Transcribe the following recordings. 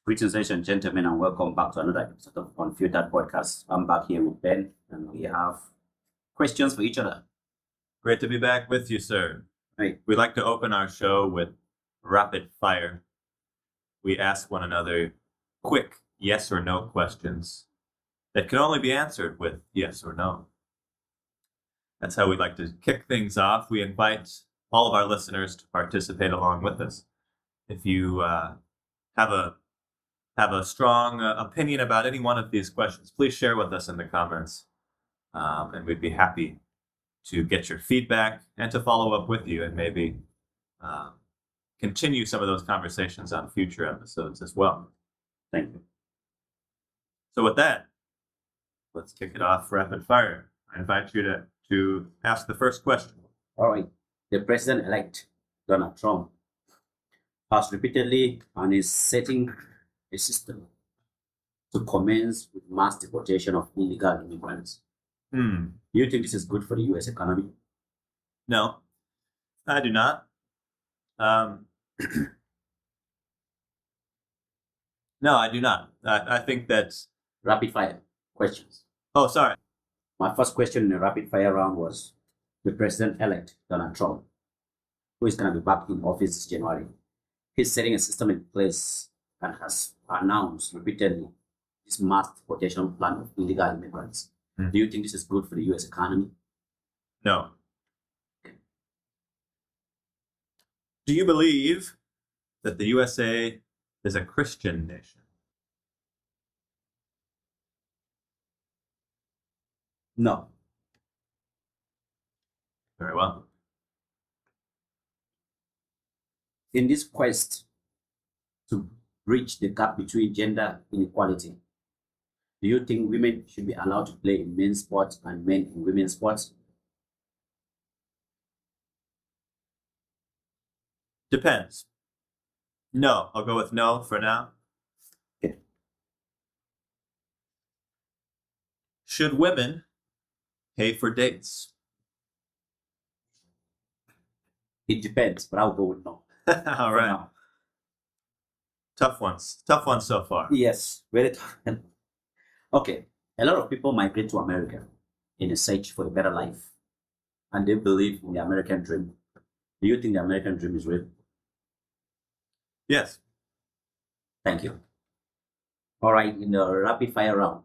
Greetings, ladies and gentlemen, and welcome back to another episode of Unfiltered podcast. I'm back here with Ben, and we have questions for each other. Great to be back with you, sir. Right. We like to open our show with rapid fire. We ask one another quick yes or no questions that can only be answered with yes or no. That's how we like to kick things off. We invite all of our listeners to participate along with us. If you have a strong opinion about any one of these questions, please share with us in the comments, and we'd be happy to get your feedback and to follow up with you and maybe continue some of those conversations on future episodes as well. Thank you. So with that, let's kick it off rapid fire. I invite you to ask the first question. All right. The president-elect, Donald Trump, has repeatedly and is setting a system to commence with mass deportation of illegal immigrants. Do you think this is good for the U.S. economy? No, I do not. No, I do not. I think that's... Rapid fire questions. Oh, sorry. My first question in the rapid fire round was the president-elect, Donald Trump, who is going to be back in office this January. He's setting a system in place and has announced repeatedly this mass deportation plan of illegal immigrants. Do you think this is good for the U.S. economy? No. Do you believe that the USA is a Christian nation? No. Very well. In this quest to bridge the gap between gender inequality, do you think women should be allowed to play in men's sports and men in women's sports? Depends. No, I'll go with no for now. Okay. Should women pay for dates? It depends, but I'll go with no. All right. now. Tough ones. Tough ones so far. Yes, very tough. Okay, a lot of people migrate to America in a search for a better life, and they believe in the American dream. Do you think the American dream is real? Yes. Thank you. All right, in the rapid fire round,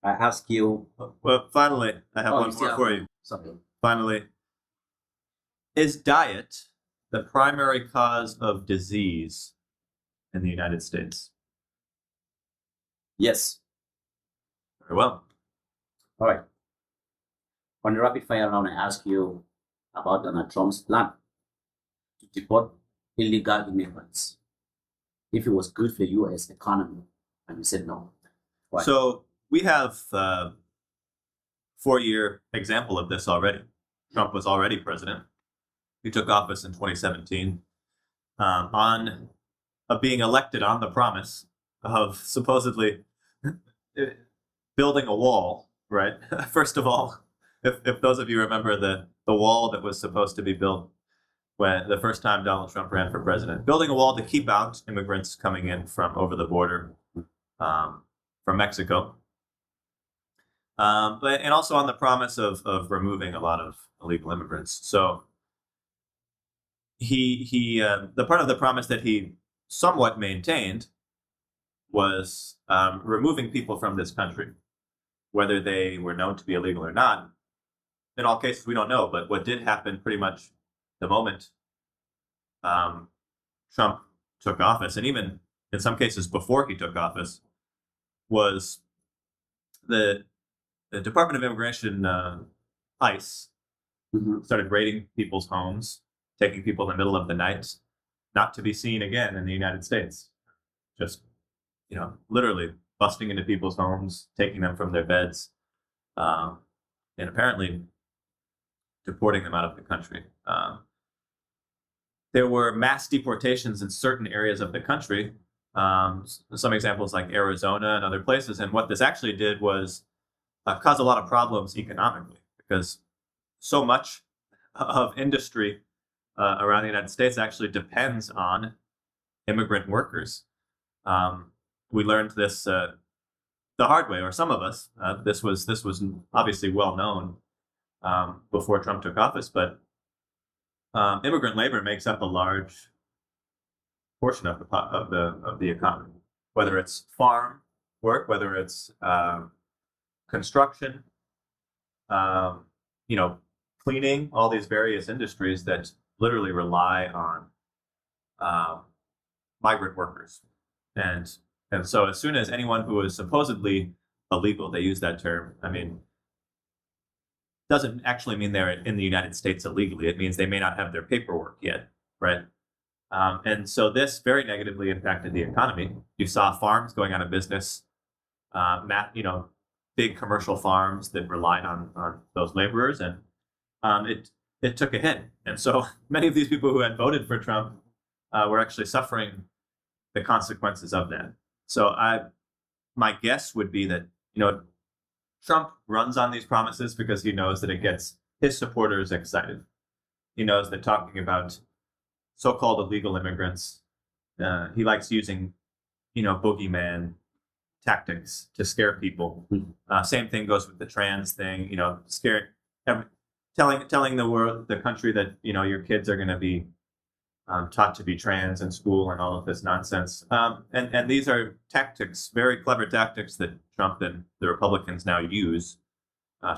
I ask you. Well, finally, I have one more for you. Sorry. Finally, is diet the primary cause of disease in the United States? Yes. Very well. All right. On the rapid fire round, I ask you about Donald Trump's plan to deport illegal immigrants. If it was good for the U.S. economy, and you said no. Why? So we have a 4-year example of this already. Trump was already president. He took office in 2017 on being elected on the promise of supposedly building a wall, right? First of all, if those of you remember the wall that was supposed to be built when the first time Donald Trump ran for president, building a wall to keep out immigrants coming in from over the border from Mexico. And also on the promise of removing a lot of illegal immigrants. So the part of the promise that he somewhat maintained was removing people from this country, whether they were known to be illegal or not. In all cases, we don't know. But what did happen pretty much the moment Trump took office, and even in some cases before he took office, was the Department of Immigration, ICE, started raiding people's homes, taking people in the middle of the night, not to be seen again in the United States. Just, literally busting into people's homes, taking them from their beds, and apparently deporting them out of the country. There were mass deportations in certain areas of the country, some examples like Arizona and other places. And what this actually did was cause a lot of problems economically, because so much of industry around the United States actually depends on immigrant workers. we learned this the hard way, or some of us. This was obviously well known before Trump took office, but immigrant labor makes up a large portion of the economy, whether it's farm work, whether it's construction, cleaning, all these various industries that literally rely on migrant workers. And so as soon as anyone who is supposedly illegal, they use that term, I mean, doesn't actually mean they're in the United States illegally. It means they may not have their paperwork yet, right? And so this very negatively impacted the economy. You saw farms going out of business, big commercial farms that relied on those laborers, and it took a hit. And so many of these people who had voted for Trump were actually suffering the consequences of that. So my guess would be that, Trump runs on these promises because he knows that it gets his supporters excited. He knows that talking about so-called illegal immigrants, he likes using, boogeyman tactics to scare people. Same thing goes with the trans thing, telling the country that, your kids are going to be taught to be trans in school and all of this nonsense. And these are tactics, very clever tactics that Trump and the Republicans now use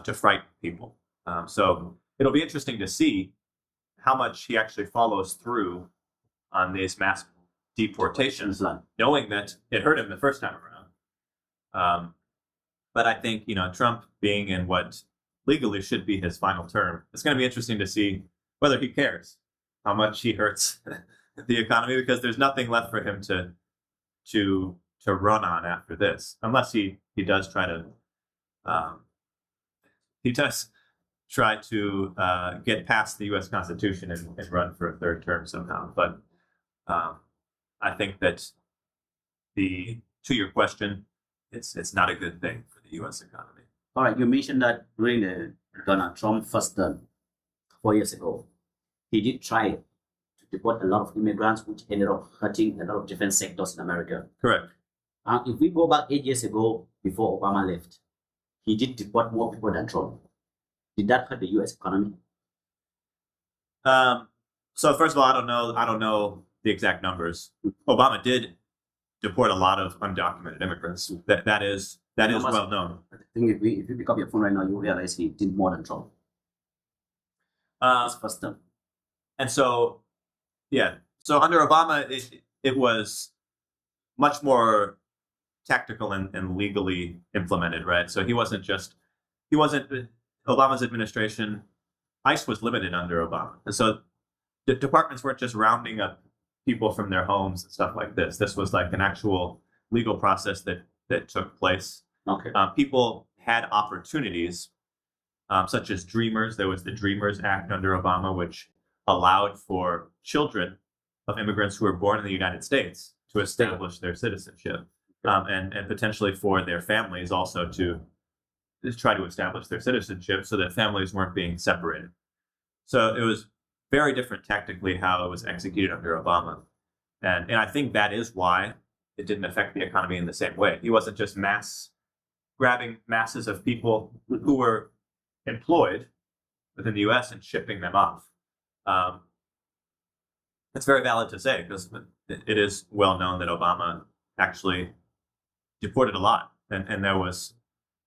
to frighten people. So it'll be interesting to see how much he actually follows through on these mass deportations, knowing that it hurt him the first time around. But I think, Trump being in what legally should be his final term, it's going to be interesting to see whether he cares how much he hurts the economy, because there's nothing left for him to run on after this, unless he does try to get past the U.S. Constitution and run for a third term somehow. But I think that to your question, it's not a good thing for the U.S. economy. All right, you mentioned that during the Donald Trump first term 4 years ago, he did try to deport a lot of immigrants, which ended up hurting a lot of different sectors in America. Correct. If we go back 8 years ago, before Obama left, he did deport more people than Trump. Did that hurt the U.S. economy? So first of all, I don't know the exact numbers. Obama did deport a lot of undocumented immigrants. That is well known. I think if you pick up your phone right now, you realize he did more than Trump. His first term. And so, so under Obama, it was much more tactical and legally implemented, right? So Obama's administration, ICE was limited under Obama. And so the departments weren't just rounding up people from their homes and stuff like this. This was like an actual legal process that took place. Okay. People had opportunities, such as Dreamers. There was the Dreamers Act under Obama, which allowed for children of immigrants who were born in the United States to establish their citizenship, and potentially for their families also to try to establish their citizenship so that families weren't being separated. So it was very different tactically how it was executed under Obama. And I think that is why it didn't affect the economy in the same way. He wasn't just grabbing masses of people who were employed within the U.S. and shipping them off. It's very valid to say, because it is well known that Obama actually deported a lot. And there was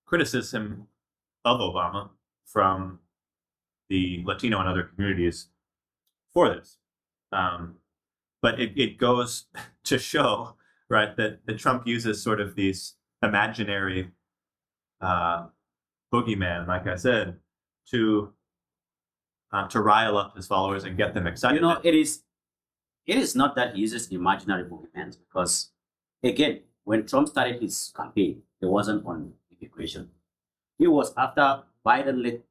criticism of Obama from the Latino and other communities for this. But it goes to show, right, that Trump uses sort of these imaginary boogeyman, like I said, to rile up his followers and get them excited. It is not that he uses imaginary boogeyman, because, again, when Trump started his campaign, it wasn't on immigration. It was after Biden let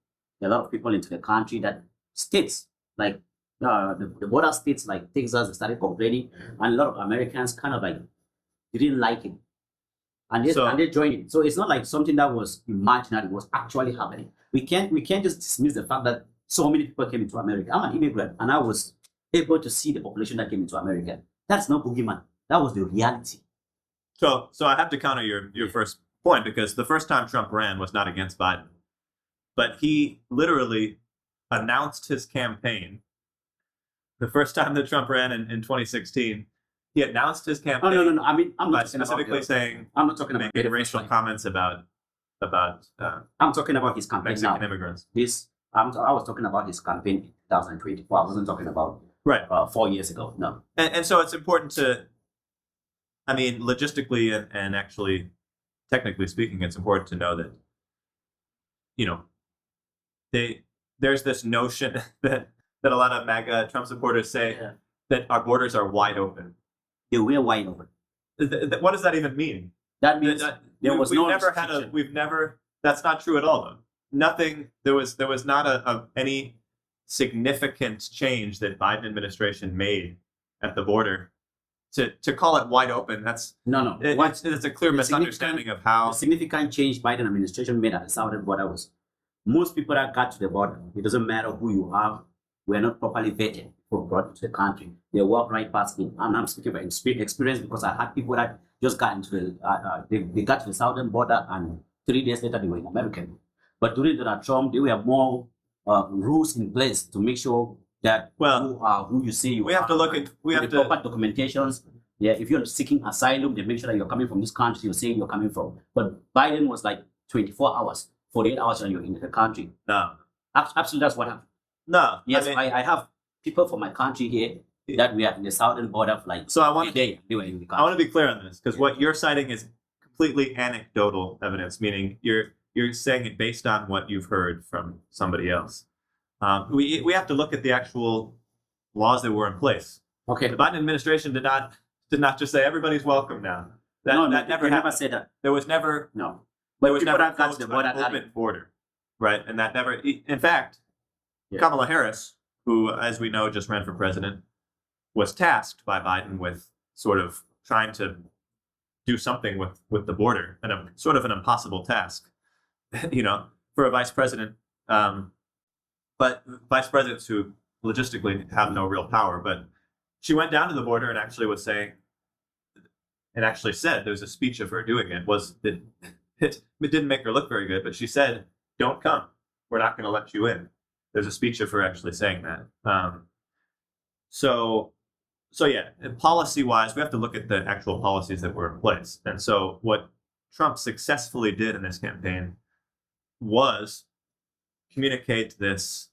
a lot of people into the country that states like the border states like Texas started complaining, and a lot of Americans kind of like didn't like it, and they joined it. So it's not like something that was imaginary; it was actually happening. We can't just dismiss the fact that so many people came into America. I'm an immigrant, and I was able to see the population that came into America. That's not boogeyman. That was the reality. So I have to counter your first point, because the first time Trump ran was not against Biden, but he literally announced his campaign. The first time that Trump ran in 2016, he announced his campaign. Oh, no. I mean, I'm by not talking specifically about saying, I'm not talking about making racial comments about I'm talking about his campaign Mexican now. immigrants. I was talking about his campaign in 2024. I wasn't talking about Right. 4 years ago. No. And so it's important to, I mean, logistically and actually, technically speaking, it's important to know that, you know, there's this notion that a lot of MAGA Trump supporters say that our borders are wide open. They were wide open. What does that even mean? That means we've never, that's not true at all, though. Nothing, there was not any significant change that Biden administration made at the border to call it wide open. That's no. It's a clear misunderstanding of how the significant change Biden administration made at the southern border was most people that got to the border, it doesn't matter who you are, were not properly vetted for brought to the country. They walk right past me. I'm speaking about experience because I had people that just got into they got to the southern border and 3 days later they were in America. But during Donald Trump, there were more rules in place to make sure that who you say you we have to look at proper documentations. Yeah, if you're seeking asylum, they make sure that you're coming from this country you're saying you're coming from. But Biden was like 24 hours, 48 hours and you're in the country. No. Absolutely, that's what happened. No. Yes, I have people from my country here that we are in the southern border for like a day. They were in the country. I want to be clear on this, because what you're citing is completely anecdotal evidence, meaning you're saying it based on what you've heard from somebody else. We have to look at the actual laws that were in place. Okay. The Biden administration did not just say everybody's welcome now. That never never said that. There was never no. But there was never an open border, right? And that never. In fact, Kamala Harris, who, as we know, just ran for president, was tasked by Biden with sort of trying to do something with the border, and sort of an impossible task, for a vice president. But vice presidents who logistically have no real power. But she went down to the border and actually was saying, and actually said, there's a speech of her doing it, it didn't make her look very good, but she said, "Don't come. We're not going to let you in." There's a speech of her actually saying that. So yeah, policy-wise, we have to look at the actual policies that were in place. And so what Trump successfully did in this campaign was create this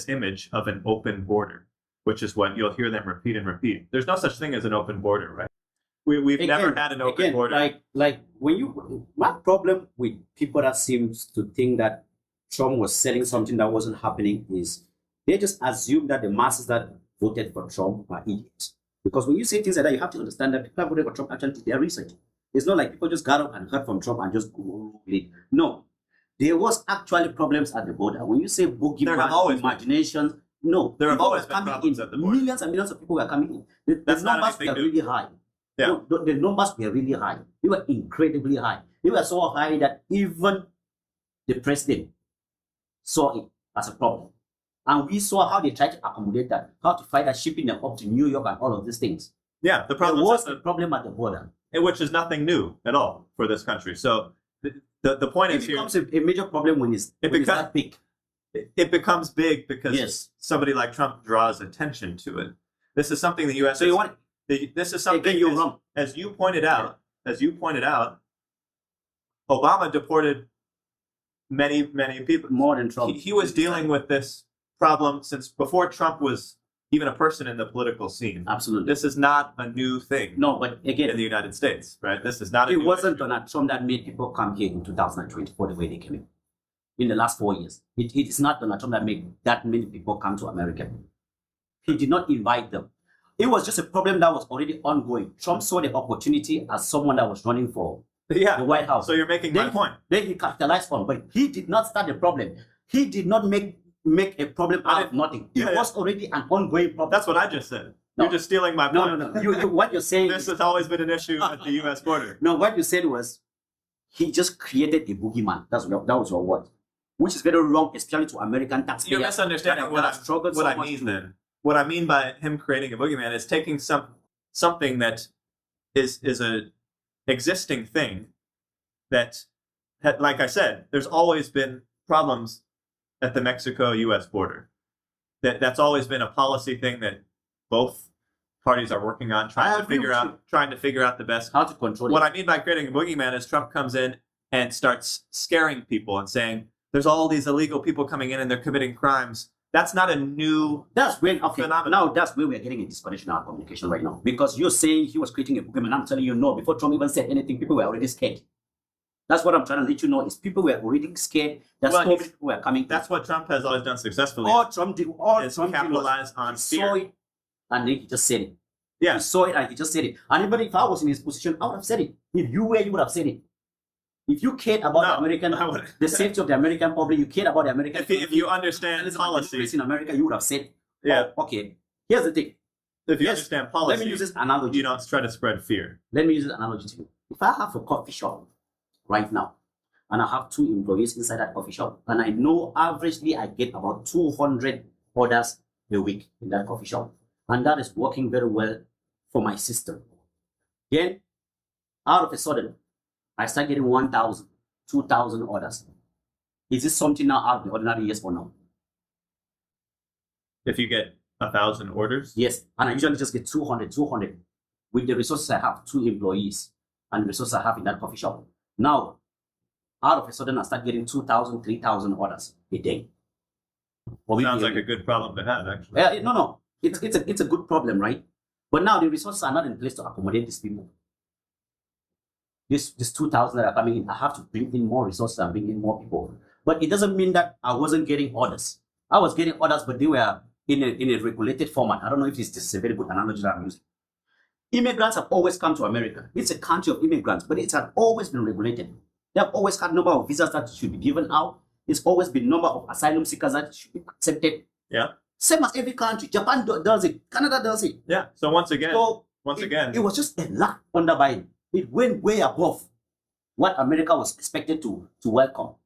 image of an open border, which is what you'll hear them repeat and repeat. There's no such thing as an open border, right? We've never had an open border. Like my problem with people that seems to think that Trump was selling something that wasn't happening is they just assume that the masses that voted for Trump are idiots. Because when you say things like that, you have to understand that people that voted for Trump actually did their research. It's not like people just got up and heard from Trump and just go. No. There was actually problems at the border. When you say boogeyman, imagination, no. There have always been problems at the border. Millions and millions of people were coming in. The numbers were really high. Yeah. No, the numbers were really high. They were incredibly high. They were so high that even the president saw it as a problem. And we saw how they tried to accommodate that, how to fight that, shipping them up to New York and all of these things. Yeah, the problem was a problem at the border. Which is nothing new at all for this country. So the point is, it becomes a major problem when it's that big. It becomes big because somebody like Trump draws attention to it. This is something the U.S. This is something you're wrong. As you pointed out, Obama deported many people. More than Trump. He was dealing with this problem since before Trump was even a person in the political scene. Absolutely. This is not a new thing. No, but again, in the United States, right? This is not. It wasn't Donald Trump that made people come here in 2024 the way they came in the last 4 years. It is not Donald Trump that made that many people come to America. He did not invite them. It was just a problem that was already ongoing. Trump saw the opportunity as someone that was running for the White House. So you're making my point. Then he capitalized on, but he did not start the problem. He did not make a problem out of nothing. It was already an ongoing problem. That's what I just said. No. You're just stealing my point. No. What you're saying this has always been an issue at the U.S. border. No, what you said was he just created a boogeyman. That was your word, which is very wrong, especially to American taxpayers. You're misunderstanding what I mean then. What I mean by him creating a boogeyman is taking something that is existing thing that, like I said, there's always been problems at the Mexico-U.S. border. That's always been a policy thing that both parties are working on, trying to figure out the best how to control What it. I mean by creating a boogeyman is Trump comes in and starts scaring people and saying there's all these illegal people coming in and they're committing crimes. That's not a new That's when phenomenon. now that's where we're getting a disconnection in our communication right now. Because you're saying he was creating a boogeyman. I'm telling you no, before Trump even said anything, people were already scared. That's what I'm trying to let you know is people were already scared that so many people were coming. That's what Trump has always done successfully. All Trump did, all is Trump capitalize on he saw fear. it and then he just said it. Yeah. He saw it and he just said it. And even if I was in his position, I would have said it. If you were, you would have said it. If you cared about the safety of the American public, you cared about the American if you understand policy in America, you would have said, yeah. Oh, okay, here's the thing. If you understand policy, let me use this analogy. You don't try to spread fear. Let me use this analogy to you. If I have a coffee shop right now, and I have 2 employees inside that coffee shop, and I know averagely I get about 200 orders a week in that coffee shop, and that is working very well for my system. Then, out of a sudden, I start getting 1,000, 2,000 orders. Is this something now out of the ordinary? Yes or no? If you get 1,000 orders? Yes, and I usually just get 200 with the resources I have, 2 employees, and the resources I have in that coffee shop. Now, out of a sudden, I start getting 2,000, 3,000 orders a day. Sounds like a good problem to have, actually. No. It's a good problem, right? But now the resources are not in place to accommodate these people. This 2,000 that are coming in, I have to bring in more resources and bring in more people. But it doesn't mean that I wasn't getting orders. I was getting orders, but they were in a regulated format. I don't know if this is a very good analogy that I'm using. Immigrants have always come to America. It's a country of immigrants, but it has always been regulated. They have always had number of visas that should be given out. It's always been number of asylum seekers that should be accepted. Yeah. Same as every country. Japan does it. Canada does it. Yeah. So once again, it was just a lack under Biden. It went way above what America was expected to welcome.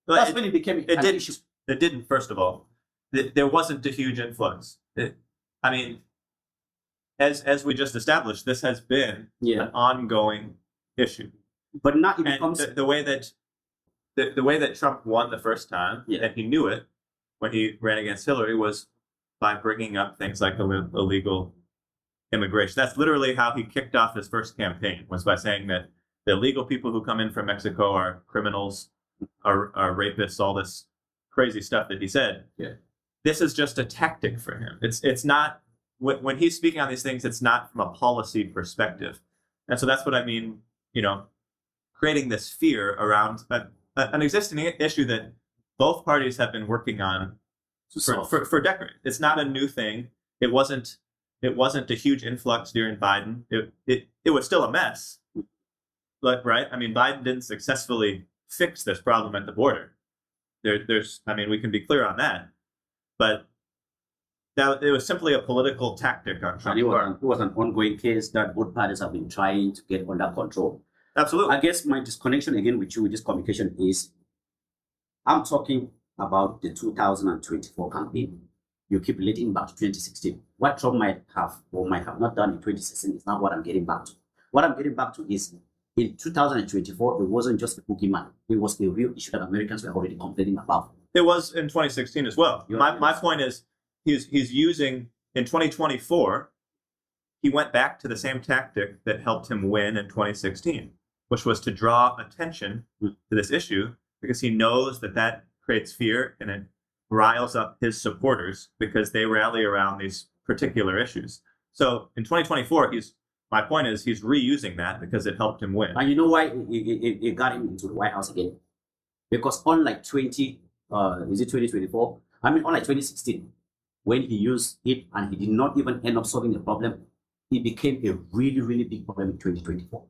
That's when it became an issue. It didn't, first of all. There wasn't a huge influx. I mean, as we just established, this has been an ongoing issue. But now it becomes the way that Trump won the first time, and he knew it when he ran against Hillary, was by bringing up things like illegal immigration. That's literally how he kicked off his first campaign, was by saying that the illegal people who come in from Mexico are criminals, are rapists, all this crazy stuff that he said. Yeah. This is just a tactic for him. It's not, when he's speaking on these things, it's not from a policy perspective. And so that's what I mean, creating this fear around an existing issue that both parties have been working on for decades. It's not a new thing. It wasn't a huge influx during Biden. It was still a mess, but right. I mean, Biden didn't successfully fix this problem at the border. We can be clear on that, but it was simply a political tactic on Trump's part. It was an ongoing case that both parties have been trying to get under control. Absolutely. I guess my disconnection again with you with this communication is, I'm talking about the 2024 campaign. You keep relating back to 2016. What Trump might have or might have not done in 2016 is not what I'm getting back to. What I'm getting back to is, in 2024, it wasn't just a boogeyman. It was a real issue that Americans were already complaining about. It was in 2016 as well. My point is, he's using, in 2024, he went back to the same tactic that helped him win in 2016, which was to draw attention to this issue, because he knows that creates fear and it riles up his supporters because they rally around these particular issues. So in 2024, my point is he's reusing that because it helped him win. And you know why it got him into the White House again? Because unlike 2024? Unlike 2016, when he used it and he did not even end up solving the problem, it became a really, really big problem in 2024.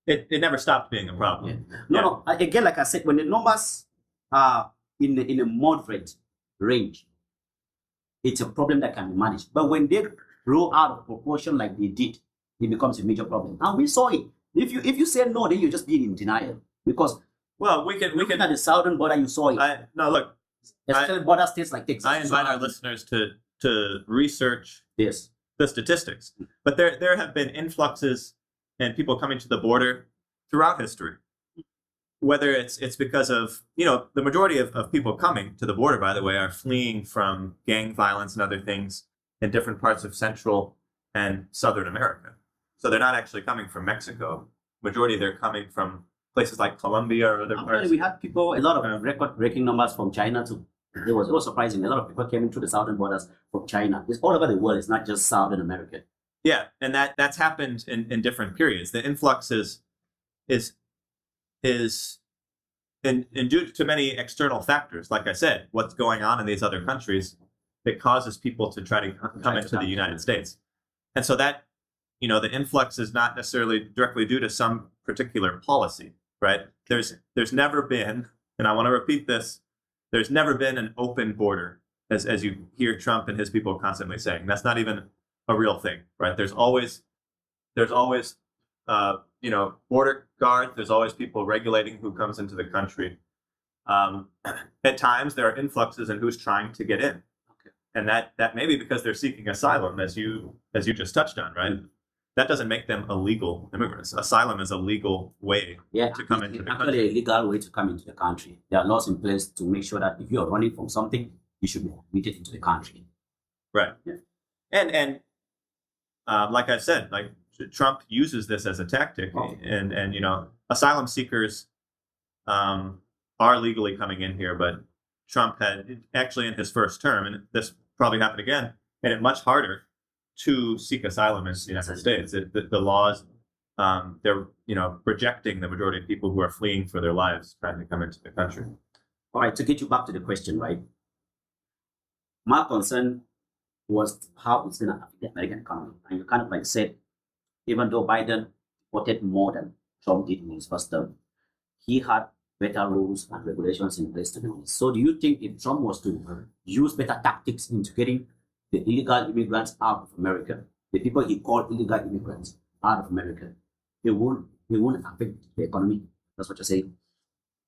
It never stopped being a problem. Yeah. No. Again, like I said, when the numbers are in a moderate range, it's a problem that can be managed. But when they grow out of proportion like they did, it becomes a major problem. And we saw it. If you say no, then you're just being in denial. Because we can at the southern border, you saw it. Especially border states like Texas. I invite our listeners to research the statistics. But there have been influxes and people coming to the border throughout history. Whether it's because of, the majority of people coming to the border, by the way, are fleeing from gang violence and other things in different parts of Central and Southern America. So they're not actually coming from Mexico. Majority they're coming from places like Colombia or other parts. We had people, a lot of record-breaking numbers from China too. It was surprising. A lot of people came into the southern borders from China. It's all over the world. It's not just Southern America. Yeah, and that's happened in different periods. The influx is and due to many external factors, like I said, what's going on in these other countries, it causes people to try to come into the United States. And so that, the influx is not necessarily directly due to some particular policy, right? There's never been, and I want to repeat this, there's never been an open border, as you hear Trump and his people constantly saying. That's not even a real thing, right? There's always border guards. There's always people regulating who comes into the country. At times, there are influxes in who's trying to get in, and that may be because they're seeking asylum, as you just touched on, right? That doesn't make them illegal immigrants. Asylum is a legal way to come into the country. Actually, a legal way to come into the country. There are laws in place to make sure that if you are running from something, you should be admitted into the country. Right. Yeah. And like I said, like Trump uses this as a tactic, and asylum seekers are legally coming in here, but Trump had actually in his first term, and this probably happened again, made it much harder to seek asylum in the United States. The laws, they're rejecting the majority of people who are fleeing for their lives trying to come into the country. All right, to get you back to the question, right? My concern was how it's going to affect the American economy. And you kind of like said, even though Biden voted more than Trump did in his first term, he had better rules and regulations in place to do this. So do you think if Trump was to use better tactics into getting the illegal immigrants out of America, the people he called illegal immigrants out of America, it won't affect the economy? That's what you're saying?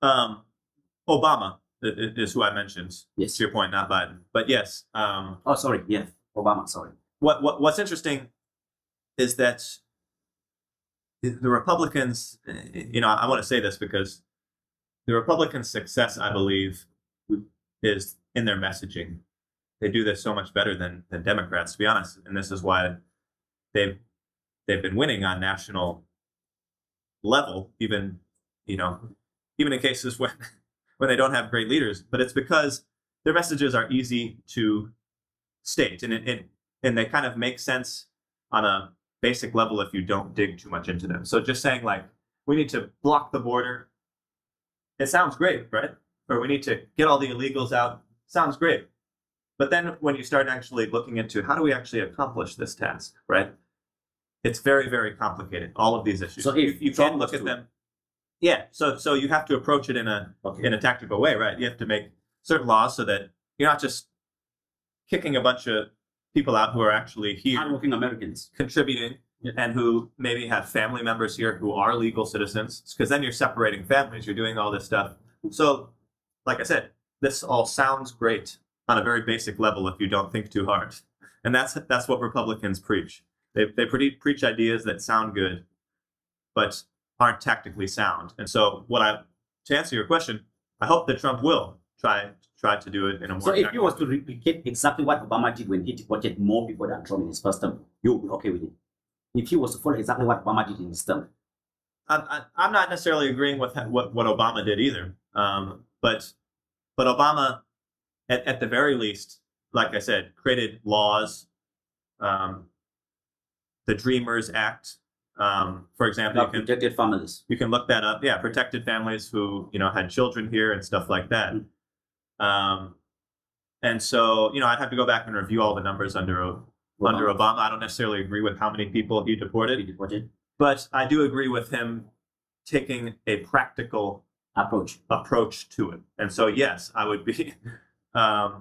Obama is who I mentioned. Yes. To your point, not Biden. But yes. Sorry. Yeah, Obama. Sorry. What's interesting is that the Republicans, I want to say this because the Republicans' success, I believe, is in their messaging. They do this so much better than Democrats, to be honest. And this is why they've been winning on national level, even in cases when they don't have great leaders. But it's because their messages are easy to state, and they kind of make sense on a basic level if you don't dig too much into them. So just saying like, we need to block the border, it sounds great, right? Or we need to get all the illegals out, sounds great. But then when you start actually looking into how do we actually accomplish this task, right? It's very, very complicated, all of these issues. So if you can't look at them. Yeah, so you have to approach it in a tactical way, right? You have to make certain laws so that you're not just kicking a bunch of people out who are actually here, hardworking Americans, contributing, and who maybe have family members here who are legal citizens, because then you're separating families, you're doing all this stuff. So, like I said, this all sounds great on a very basic level if you don't think too hard. And that's what Republicans preach. They preach ideas that sound good, but aren't tactically sound. And so to answer your question, I hope that Trump will try to do it in a more. So if he was to replicate exactly what Obama did when he deported more people than Trump in his first term, you'll be okay with it? If he was to follow exactly what Obama did in his term? I'm not necessarily agreeing with what Obama did either. But Obama, at the very least, like I said, created laws, the Dreamers Act, for example. Protected families. You can look that up. Yeah, protected families who had children here and stuff like that. And so I'd have to go back and review all the numbers under Obama. I don't necessarily agree with how many people he deported. But I do agree with him taking a practical approach to it. And so yes, I would be. I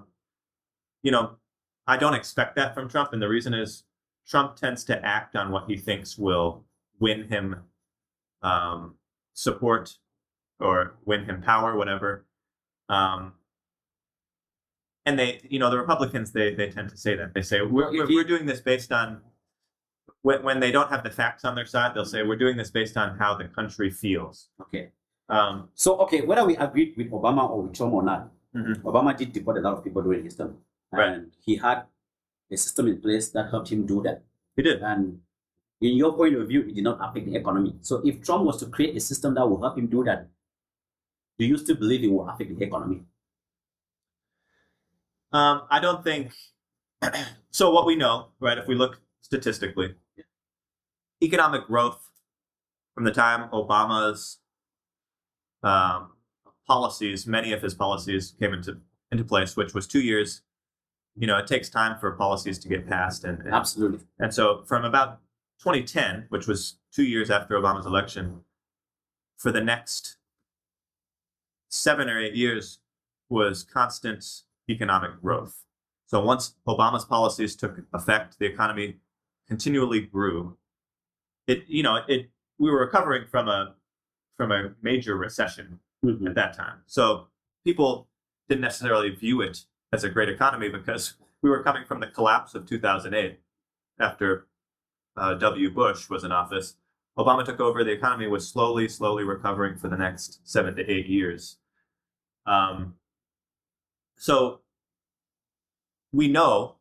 don't expect that from Trump, and the reason is Trump tends to act on what he thinks will win him support or win him power, whatever. And the Republicans, they tend to say that. They say, we're doing this based on when they don't have the facts on their side, they'll say we're doing this based on how the country feels. Okay. Um, So, okay, whether we agreed with Obama or with Trump or not, mhm. Obama did deport a lot of people during his term. Right. And he had a system in place that helped him do that. He did. And in your point of view, it did not affect the economy. So if Trump was to create a system that will help him do that, do you still believe it will affect the economy? I don't think so. What we know, right? If we look statistically, economic growth from the time Obama's policies, many of his policies came into place, which was 2 years. You know, it takes time for policies to get passed, and Absolutely. And so from about 2010, which was 2 years after Obama's election, for the next 7 or 8 years was constant economic growth. So once Obama's policies took effect, the economy continually grew. We were recovering from a major recession at that time. So people didn't necessarily view it as a great economy because we were coming from the collapse of 2008 after W. Bush was in office. Obama took over. The economy was slowly recovering for the next 7 to 8 years. So we know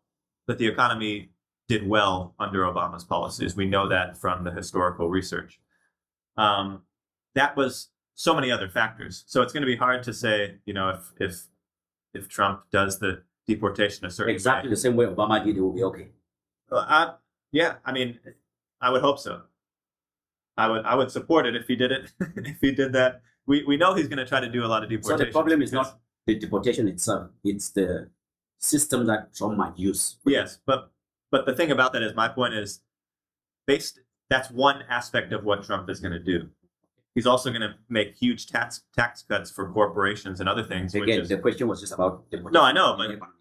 that the economy did well under Obama's policies. We know that from the historical research. That was so many other factors. So it's going to be hard to say, you know, if Trump does the deportation a certain Exactly way. the same way Obama did, it will be okay. Yeah, I mean, I would hope so. I would support it if he did it. If he did that, we know he's going to try to do a lot of So deportation. the problem is not the deportation itself; it's the system that Trump might use. Yes, but the thing about that is, my point is, that's one aspect of what Trump is going to do. He's also going to make huge tax cuts for corporations and other things. Again, the question was just about deportation. No, I know, in the economy.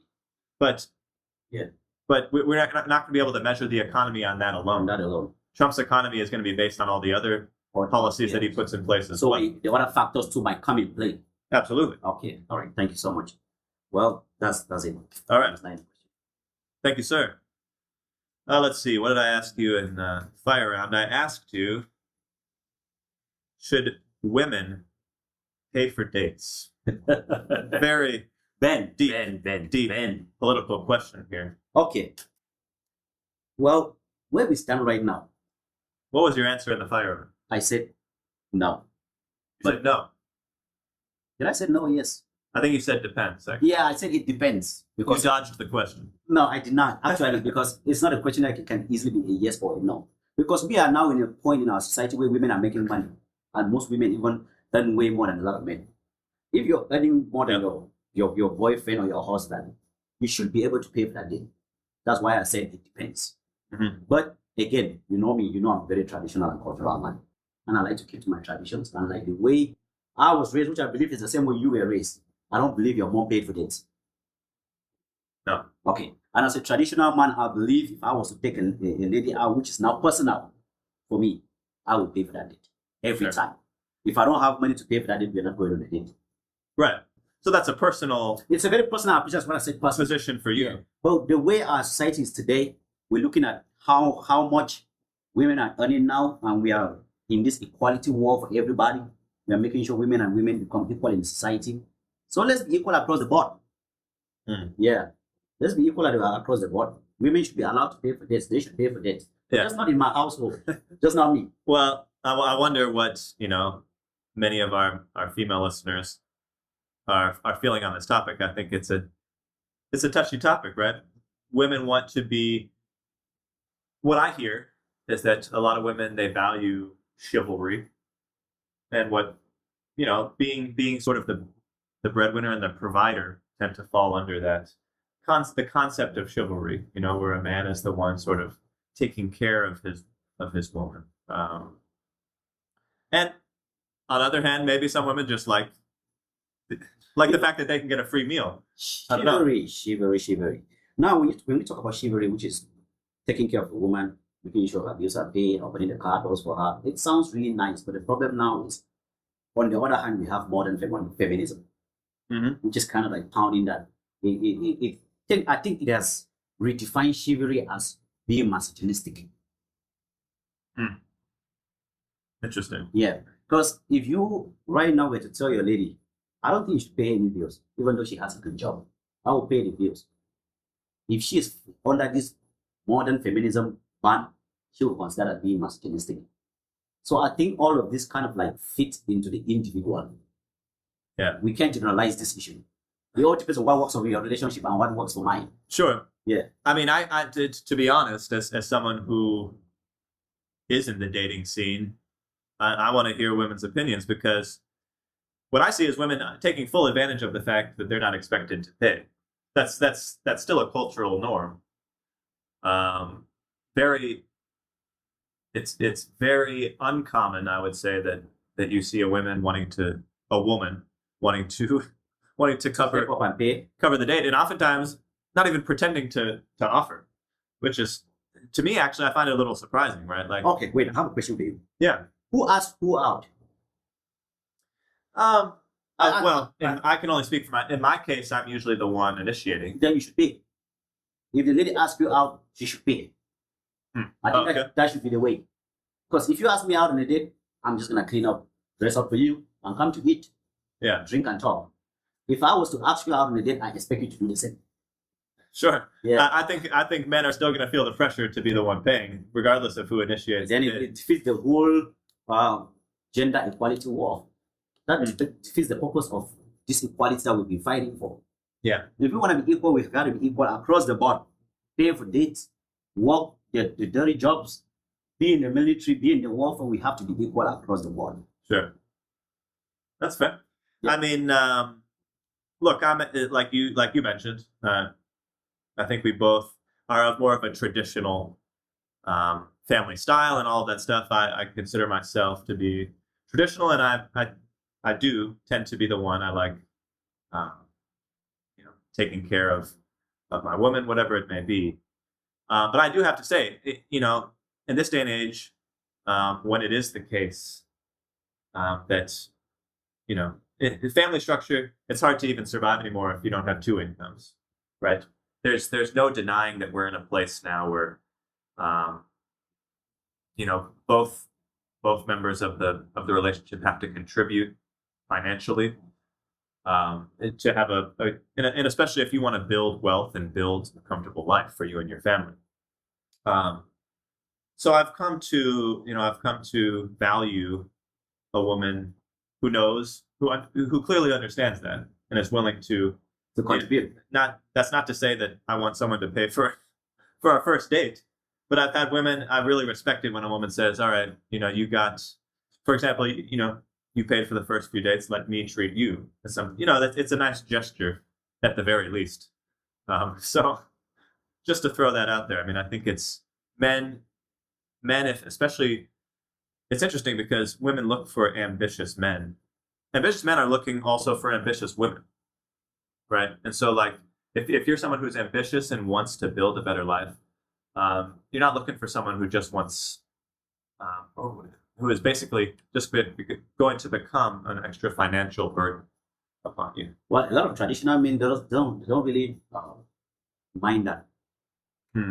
but Yeah. but we're not going to be able to measure the economy on that alone. Not alone. Trump's economy is going to be based on all the other policies that he puts in place as So well. the other factors too might come in play. Absolutely. Okay. All right. Thank you so much. Well, that's it. All right. That's 9 questions. Thank you, sir. Let's see. What did I ask you in Fire Round? I asked you, should women pay for dates? Very deep political question here. Okay. Well, where we stand right now, What was your answer in the Fire Round? I said no. You said no. Did I say no? Yes. I think you said depends. Actually. Yeah, I said it depends. You Because dodged the question. no, I did not actually, because it's not a question that can easily be a yes or a no. Because we are now in a point in our society where women are making money, and most women even earn way more than a lot of men. If you're earning more than your boyfriend or your husband, you should be able to pay for that day. That's why I said it depends. Mhm. But again, you know me, you know I'm very traditional and cultural man, and I like to keep to my traditions. And like the way I was raised, which I believe is the same way you were raised, I don't believe your mom paid for dates. No. Okay. And as a traditional man, I believe if I was to take a lady out, which is now personal for me, I would pay for that date every Sure. time. If I don't have money to pay for that date, we're not going on a date. Right. So that's a personal It's a very personal approach. That's what I said. Personal. position for you. Yeah. But the way our society is today, we're looking at how much women are earning now, and we are in this equality war for everybody. We are making sure women and women become equal in society. So let's be equal across the board. Mm. Yeah. Let's be equal across the board. Women should be allowed to pay for dates. They should pay for dates. Yeah. Just not in my household. Just not me. Well, I wonder what, many of our female listeners are feeling on this topic. I think it's a touchy topic, right? Women want to be, what I hear is that a lot of women, they value chivalry, and what, being sort of the breadwinner and the provider tend to fall under that the concept of chivalry, where a man is the one sort of taking care of his woman. And on the other hand, maybe some women just like the fact that they can get a free meal. I don't know. Chivalry. Now, when we talk about chivalry, which is taking care of a woman, making sure her bills are paid, opening the car doors for her, it sounds really nice. But the problem now is, on the other hand, we have modern feminism, which is kind of like pounding that. I think it has redefined chivalry as being misogynistic. Interesting. Yeah, because if you right now were to tell your lady, I don't think you should pay any bills, even though she has a good job. I will pay the bills. If she is under this modern feminism ban, she will consider that being misogynistic. So I think all of this kind of like fits into the individual. Yeah. We can't generalize this issue. It all depends on what works for your relationship and what works for mine. Sure. Yeah. I mean, I did, to be honest, as someone who is in the dating scene, I want to hear women's opinions, because what I see is women taking full advantage of the fact that they're not expected to pay. That's still a cultural norm. Very, it's very uncommon, I would say, that you see a woman wanting to Step up and pay. cover the date, and oftentimes not even pretending to offer, which is, to me, actually, I find it a little surprising, right? Like, Okay, wait, I have a question for you. yeah. Who asked who out? I can only speak for in my case, I'm usually the one initiating. Then you should pay. If the lady asks you out, she should pay. I think that should be the way. Because if you ask me out on a date, I'm just gonna clean up, dress up for you, and come to eat, drink and talk. If I was to ask you out on a date, I expect you to do the same. Sure. Yeah. I think men are still going to feel the pressure to be the one paying, regardless of who initiates. Then it defeats the whole gender equality war. That defeats the purpose of this equality that we've been fighting for. Yeah. If we want to be equal, we've got to be equal across the board. Pay for dates, work, the dirty jobs, be in the military, be in the warfare. We have to be equal across the board. Sure. That's fair. Yeah. I mean, look, I'm like you mentioned. I think we both are of more of a traditional family style and all of that stuff. I consider myself to be traditional, and I do tend to be the one. I like, taking care of my woman, whatever it may be. But I do have to say, in this day and age, when it is the case that, family structure, it's hard to even survive anymore if you don't have two incomes, right? There's no denying that we're in a place now where, both members of the relationship have to contribute financially, to have and especially if you want to build wealth and build a comfortable life for you and your family. So I've come to value a woman who knows, who clearly understands that and is willing to contribute. That's not to say that I want someone to pay for our first date, but I've had women I really respected when a woman says, "All right, you got, for example, you paid for the first few dates. Let me treat you." It's a nice gesture at the very least. So just to throw that out there, I mean, I think it's men, if especially, it's interesting because women look for ambitious men. Ambitious men are looking also for ambitious women. Right. And so, like, if you're someone who's ambitious and wants to build a better life, you're not looking for someone who just wants, who is basically just going to become an extra financial burden upon you. Well, a lot of traditional men don't really mind that.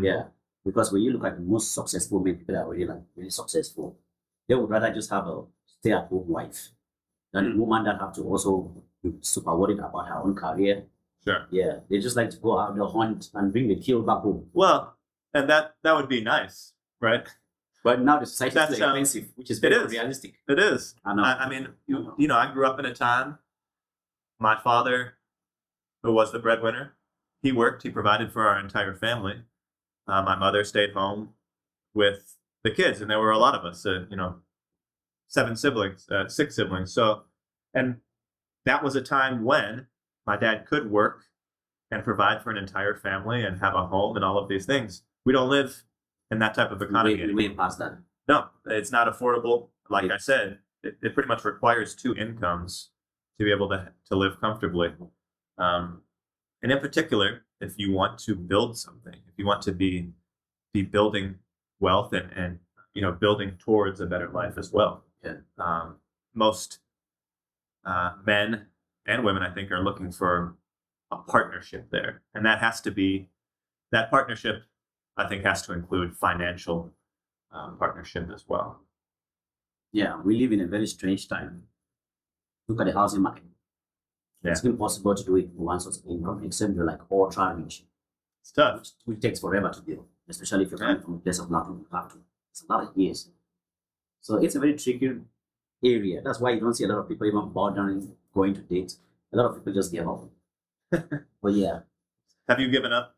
Yeah. Because when you look at the most successful men, people that are really successful, they would rather just have a stay-at-home wife than a woman that have to also be super worried about her own career. Sure. Yeah, they just like to go out on the hunt and bring the kill back home. Well, and that would be nice, right? But now the society is expensive, which is very realistic. It is. I know. I mean, I grew up in a time. My father, who was the breadwinner, he worked. He provided for our entire family. My mother stayed home with the kids, and there were a lot of us. 6 siblings. So, and that was a time when my dad could work and provide for an entire family and have a home and all of these things. We don't live in that type of economy anymore. Way past that. No, it's not affordable. Like I said, it pretty much requires 2 incomes to be able to live comfortably. And in particular, if you want to build something, if you want to be building wealth and building towards a better life as well. Yeah. Most men and women, I think, are looking for a partnership there, and that partnership, I think, has to include financial partnership as well. Yeah, we live in a very strange time. Look at the housing market. Yeah. It's impossible to do it with one source of income except you're like ultra rich. It's tough. Which takes forever to do, especially if you're coming from a place of nothing. You have to. It's a lot of years. So it's a very tricky area. That's why you don't see a lot of people even bothering going to date. A lot of people just give up. But yeah. Have you given up?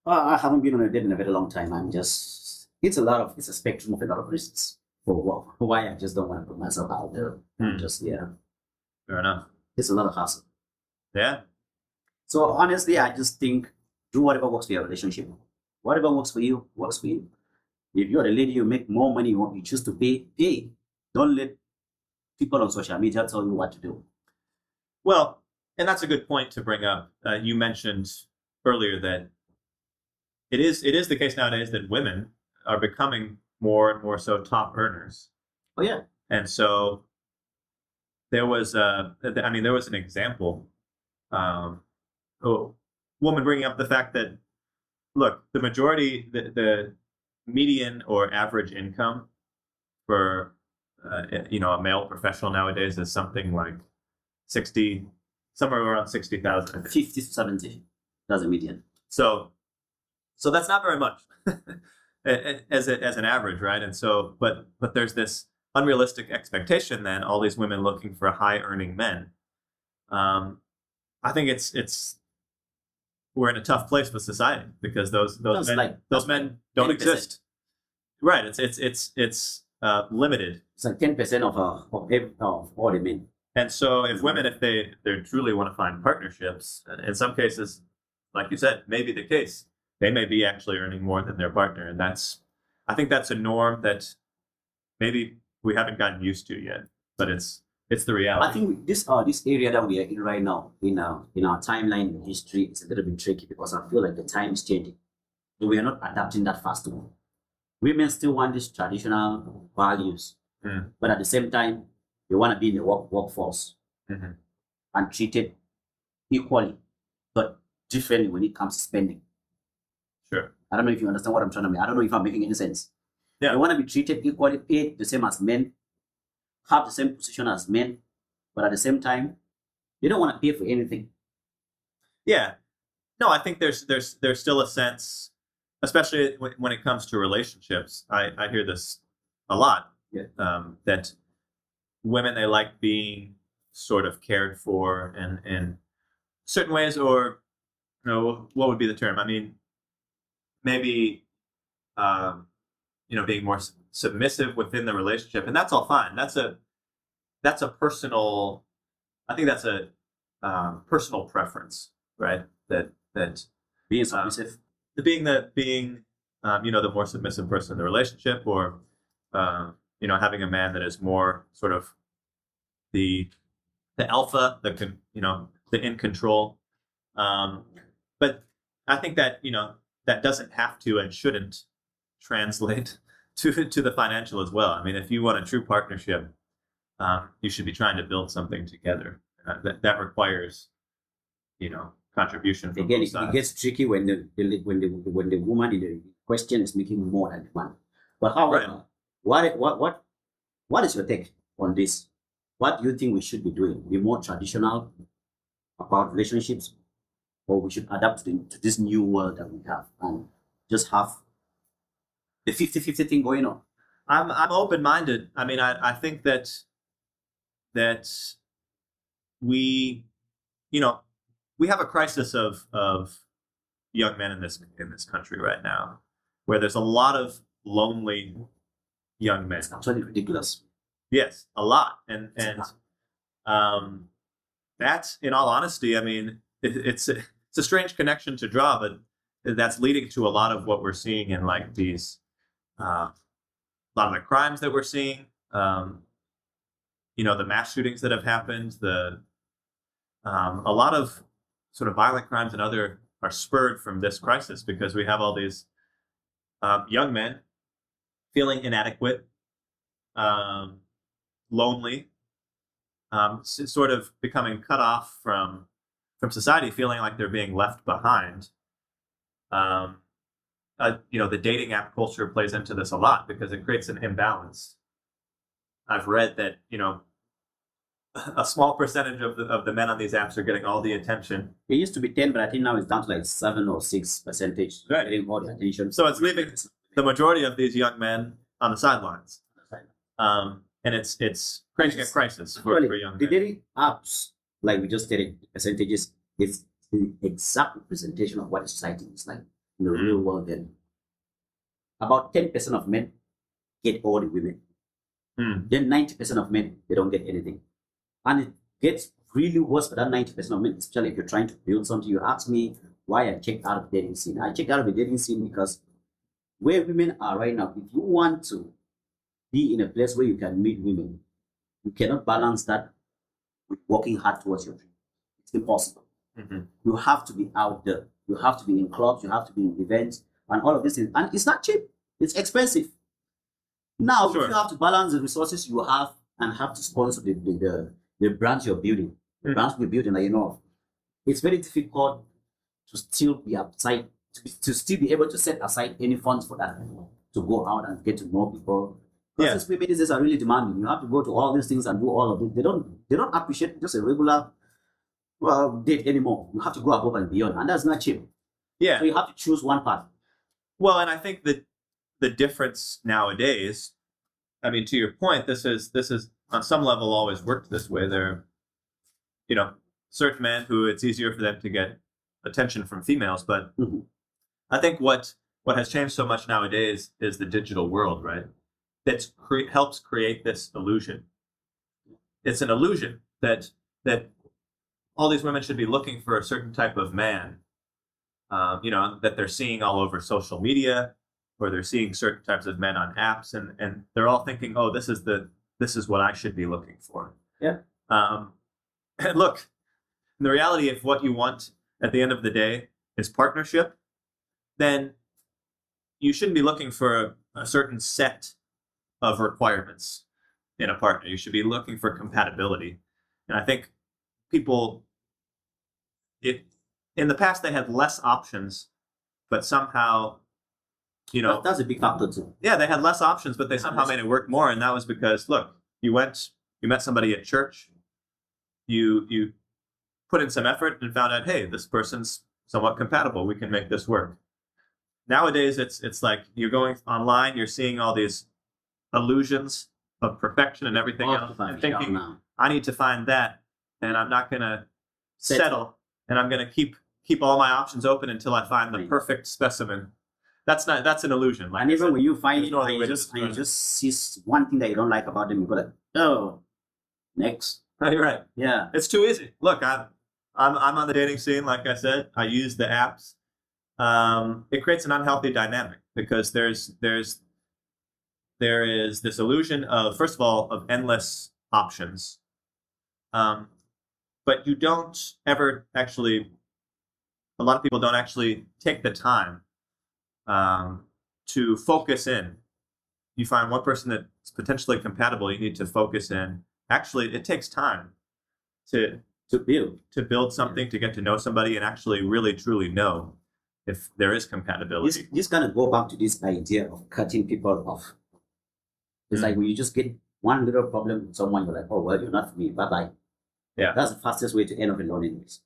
I haven't been on a date in a very long time. It's a spectrum of a lot of reasons for why I just don't want to put myself out there. Fair enough. It's a lot of hassle. Yeah. So honestly, I just think do whatever works for your relationship. Whatever works for you, works for you. If you're a lady, you make more money, you choose to pay. Don't let people on social media tell you what to do. Well, and that's a good point to bring up. You mentioned earlier that it is the case nowadays that women are becoming more and more so top earners. Oh yeah. And so there was an example, a woman bringing up the fact that, look, the majority, the median or average income for a male professional nowadays is something like somewhere around 60,000. 50 to 70. That's a median. So that's not very much as an average, right? And so, but there's this unrealistic expectation then, all these women looking for high earning men. I think we're in a tough place with society because those men don't 10%. exist. Right. It's limited. It's like 10% of all the men. And so if women, if they truly want to find partnerships, in some cases, like you said, may be the case, they may be actually earning more than their partner. And I think that's a norm that maybe we haven't gotten used to yet, but it's the reality. I think this area that we are in right now, in our timeline in history, it's a little bit tricky because I feel like the time is changing. We are not adapting that fast. Women still want these traditional values, but at the same time, they want to be in the workforce and treated equally, but differently when it comes to spending. Sure. I don't know if you understand what I'm trying to make. I don't know if I'm making any sense. Yeah. They want to be treated equally, paid the same as men, have the same position as men, but at the same time, they don't want to pay for anything. Yeah. No, I think there's still a sense, especially when it comes to relationships. I hear this a lot. Yeah. That women, they like being sort of cared for in certain ways, or what would be the term? I mean, maybe being more submissive within the relationship, and that's all fine. That's a personal. I think that's a personal preference, right? That Being submissive, being the more submissive person in the relationship, or having a man that is more sort of the alpha, the in control. But I think that that doesn't have to and shouldn't translate to the financial as well. I mean, if you want a true partnership, you should be trying to build something together. That requires contribution from again, both sides. it gets tricky when the woman in the question is making more than the man. But however, what is your take on this? What do you think we should be doing? Be more traditional about relationships, or we should adapt to this new world that we have and just have the 50-50 thing going on? I'm open-minded. I mean, I think that we have a crisis of young men in this country right now, where there's a lot of lonely young men. It's absolutely ridiculous. Yes, a lot, and that's, in all honesty, I mean, it's a strange connection to draw, but that's leading to a lot of what we're seeing in like these a lot of the crimes that we're seeing, the mass shootings that have happened, a lot of sort of violent crimes and other are spurred from this crisis, because we have all these young men feeling inadequate, lonely, sort of becoming cut off from society, feeling like they're being left behind. the dating app culture plays into this a lot because it creates an imbalance. I've read that, a small percentage of the men on these apps are getting all the attention. It used to be 10, but I think now it's down to like 7 or 6% Right. getting all the attention. So it's leaving the majority of these young men on the sidelines. And it's creating a crisis for young the men. dating apps, like we just stated, percentages, it's the exact representation of what society is like in the real world. Then about 10% of men get all the women. Then 90% of men, they don't get anything. And it gets really worse for that 90% of men, especially if you're trying to build something. You ask me why I checked out of the dating scene. I checked out of the dating scene because where women are right now, if you want to be in a place where you can meet women, you cannot balance that with working hard towards your dream. It's impossible. You have to be out there. You have to be in clubs. You have to be in events and all of these things. And it's not cheap. It's expensive. Now, if you have to balance the resources you have and have to sponsor the brands you're building, the brands we're building, it's very difficult to still be outside, to still be able to set aside any funds for that, to go out and get to know people. Because these businesses are really demanding. You have to go to all these things and do all of it. They don't appreciate just a regular date anymore. You have to go above and beyond, and that's not cheap. Yeah. So you have to choose one path. Well, and I think that the difference nowadays, I mean, to your point, this is on some level always worked this way. There are, certain men who it's easier for them to get attention from females, but I think what has changed so much nowadays is the digital world, right? That helps create this illusion. It's an illusion that all these women should be looking for a certain type of man, that they're seeing all over social media, or they're seeing certain types of men on apps, and they're all thinking, oh, this is what I should be looking for. Yeah. And look, the reality of what you want at the end of the day is partnership, then you shouldn't be looking for a certain set of requirements in a partner. You should be looking for compatibility. And I think people, in the past, they had less options, but somehow, that's a big factor too. Yeah, they had less options, but they somehow made it work more. And that was because, look, you met somebody at church, you put in some effort and found out, hey, this person's somewhat compatible. We can make this work. Nowadays, it's like you're going online, you're seeing all these illusions of perfection and everything else, and thinking, I need to find that, and I'm not going to settle, and I'm going to keep all my options open until I find the perfect specimen. That's an illusion. Like, and even when you find it, and you just see one thing that you don't like about them, you go like, oh, next. Oh, you're right. Yeah, it's too easy. Look, I'm on the dating scene. Like I said, I use the apps. It creates an unhealthy dynamic because there is this illusion of, first of all, of endless options. But you don't ever actually, a lot of people don't actually take the time to focus in. You find one person that's potentially compatible, you need to focus in. Actually, it takes time to build something, to get to know somebody and actually really truly know if there is compatibility. This kind of go back to this idea of cutting people off. It's like when you just get one little problem with someone, you're like, oh, well, you're not for me, bye-bye. Yeah. That's the fastest way to end up in loneliness.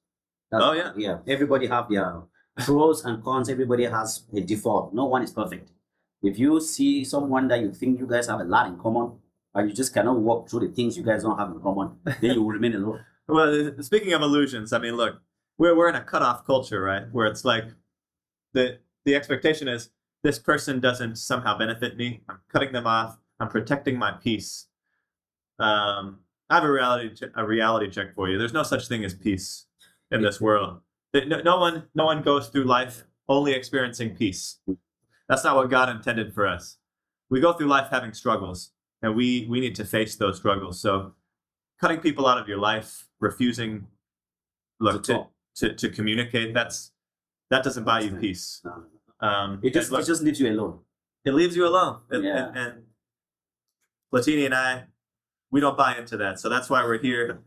Yeah. Everybody have their pros and cons. Everybody has a default. No one is perfect. If you see someone that you think you guys have a lot in common, and you just cannot walk through the things you guys don't have in common, then you will remain alone. Well, speaking of illusions, I mean, look, we're in a cutoff culture, right? Where it's like the expectation is this person doesn't somehow benefit me. I'm cutting them off. I'm protecting my peace. I have a reality check for you. There's no such thing as peace in this world. No one goes through life only experiencing peace. That's not what God intended for us. We go through life having struggles, and we need to face those struggles. So cutting people out of your life, refusing to communicate, that doesn't buy you peace. It just leaves you alone. It leaves you alone. Yeah. And Platini and I, we don't buy into that. So that's why we're here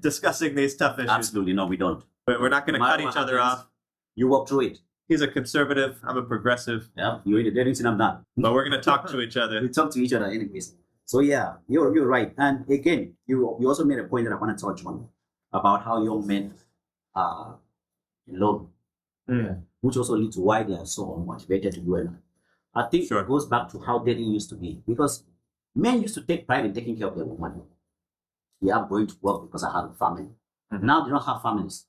discussing these tough issues. Absolutely. No, we don't. But we're not going to cut each other off. You walk through it. He's a conservative. I'm a progressive. Yeah, you're in the dating scene, I'm not. But we're going to talk to each other. We talk to each other anyways. So yeah, you're right. And again, you also made a point that I want to touch on about how young men are alone, which also leads to why they are so unmotivated to do it. I think Sure. it goes back to how dating used to be, because men used to take pride in taking care of their woman. Yeah, I'm going to work because I have a family. Now they don't have families.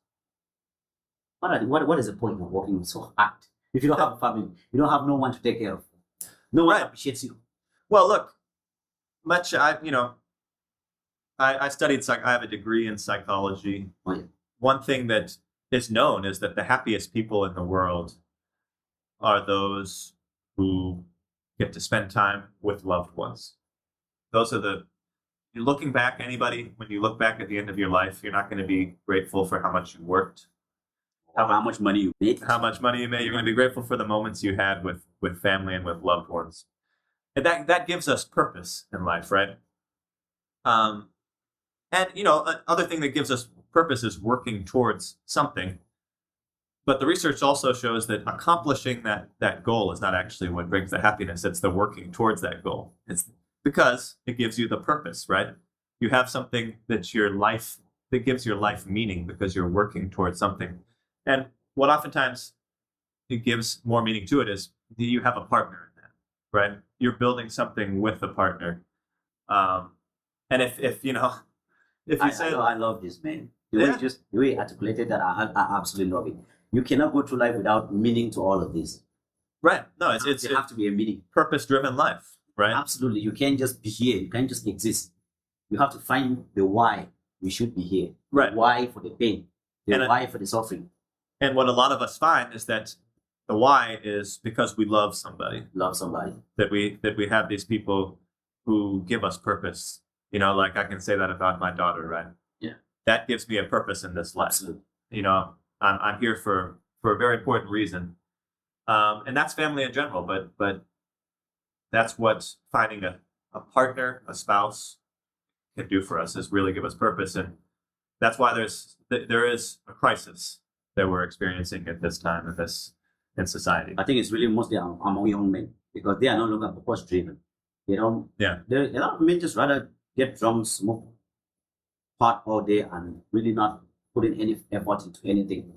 What is the point of working so hard if you don't have a family? You don't have no one to take care of. No one Right. appreciates you. Well, look, I studied I have a degree in psychology. Oh, yeah. One thing that is known is that the happiest people in the world are those who get to spend time with loved ones. Those are you're looking back, anybody, when you look back at the end of your life, you're not going to be grateful for how much you worked, How much money you make. how much money you made. You're going to be grateful for the moments you had with family and with loved ones. And that gives us purpose in life, right? And, another thing that gives us purpose is working towards something. But the research also shows that accomplishing that goal is not actually what brings the happiness. It's the working towards that goal. It's because it gives you the purpose, right? You have something that gives your life meaning because you're working towards something. And what oftentimes it gives more meaning to it is you have a partner in that, right? You're building something with a partner. And if you say, I love this, man. The way you articulated that, I absolutely love it. You cannot go through life without meaning to all of this. right, no, it's There have to be a meaning. purpose-driven life, right? Absolutely. You can't just be here. You can't just exist. You have to find the why we should be here. Right. The why for the pain. The And why for the suffering. And what a lot of us find is that the why is because we love somebody. Love somebody. That we have these people who give us purpose. Like I can say that about my daughter, right? Yeah. That gives me a purpose in this life. Absolutely. I'm here for a very important reason. And that's family in general, but that's what finding a partner, a spouse can do for us, is really give us purpose. And that's why there is a crisis that we're experiencing at this time in society. I think it's really mostly among young men, because they are no longer purpose driven. A lot of men just rather get drunk, smoke pot all day, and really not putting any effort into anything.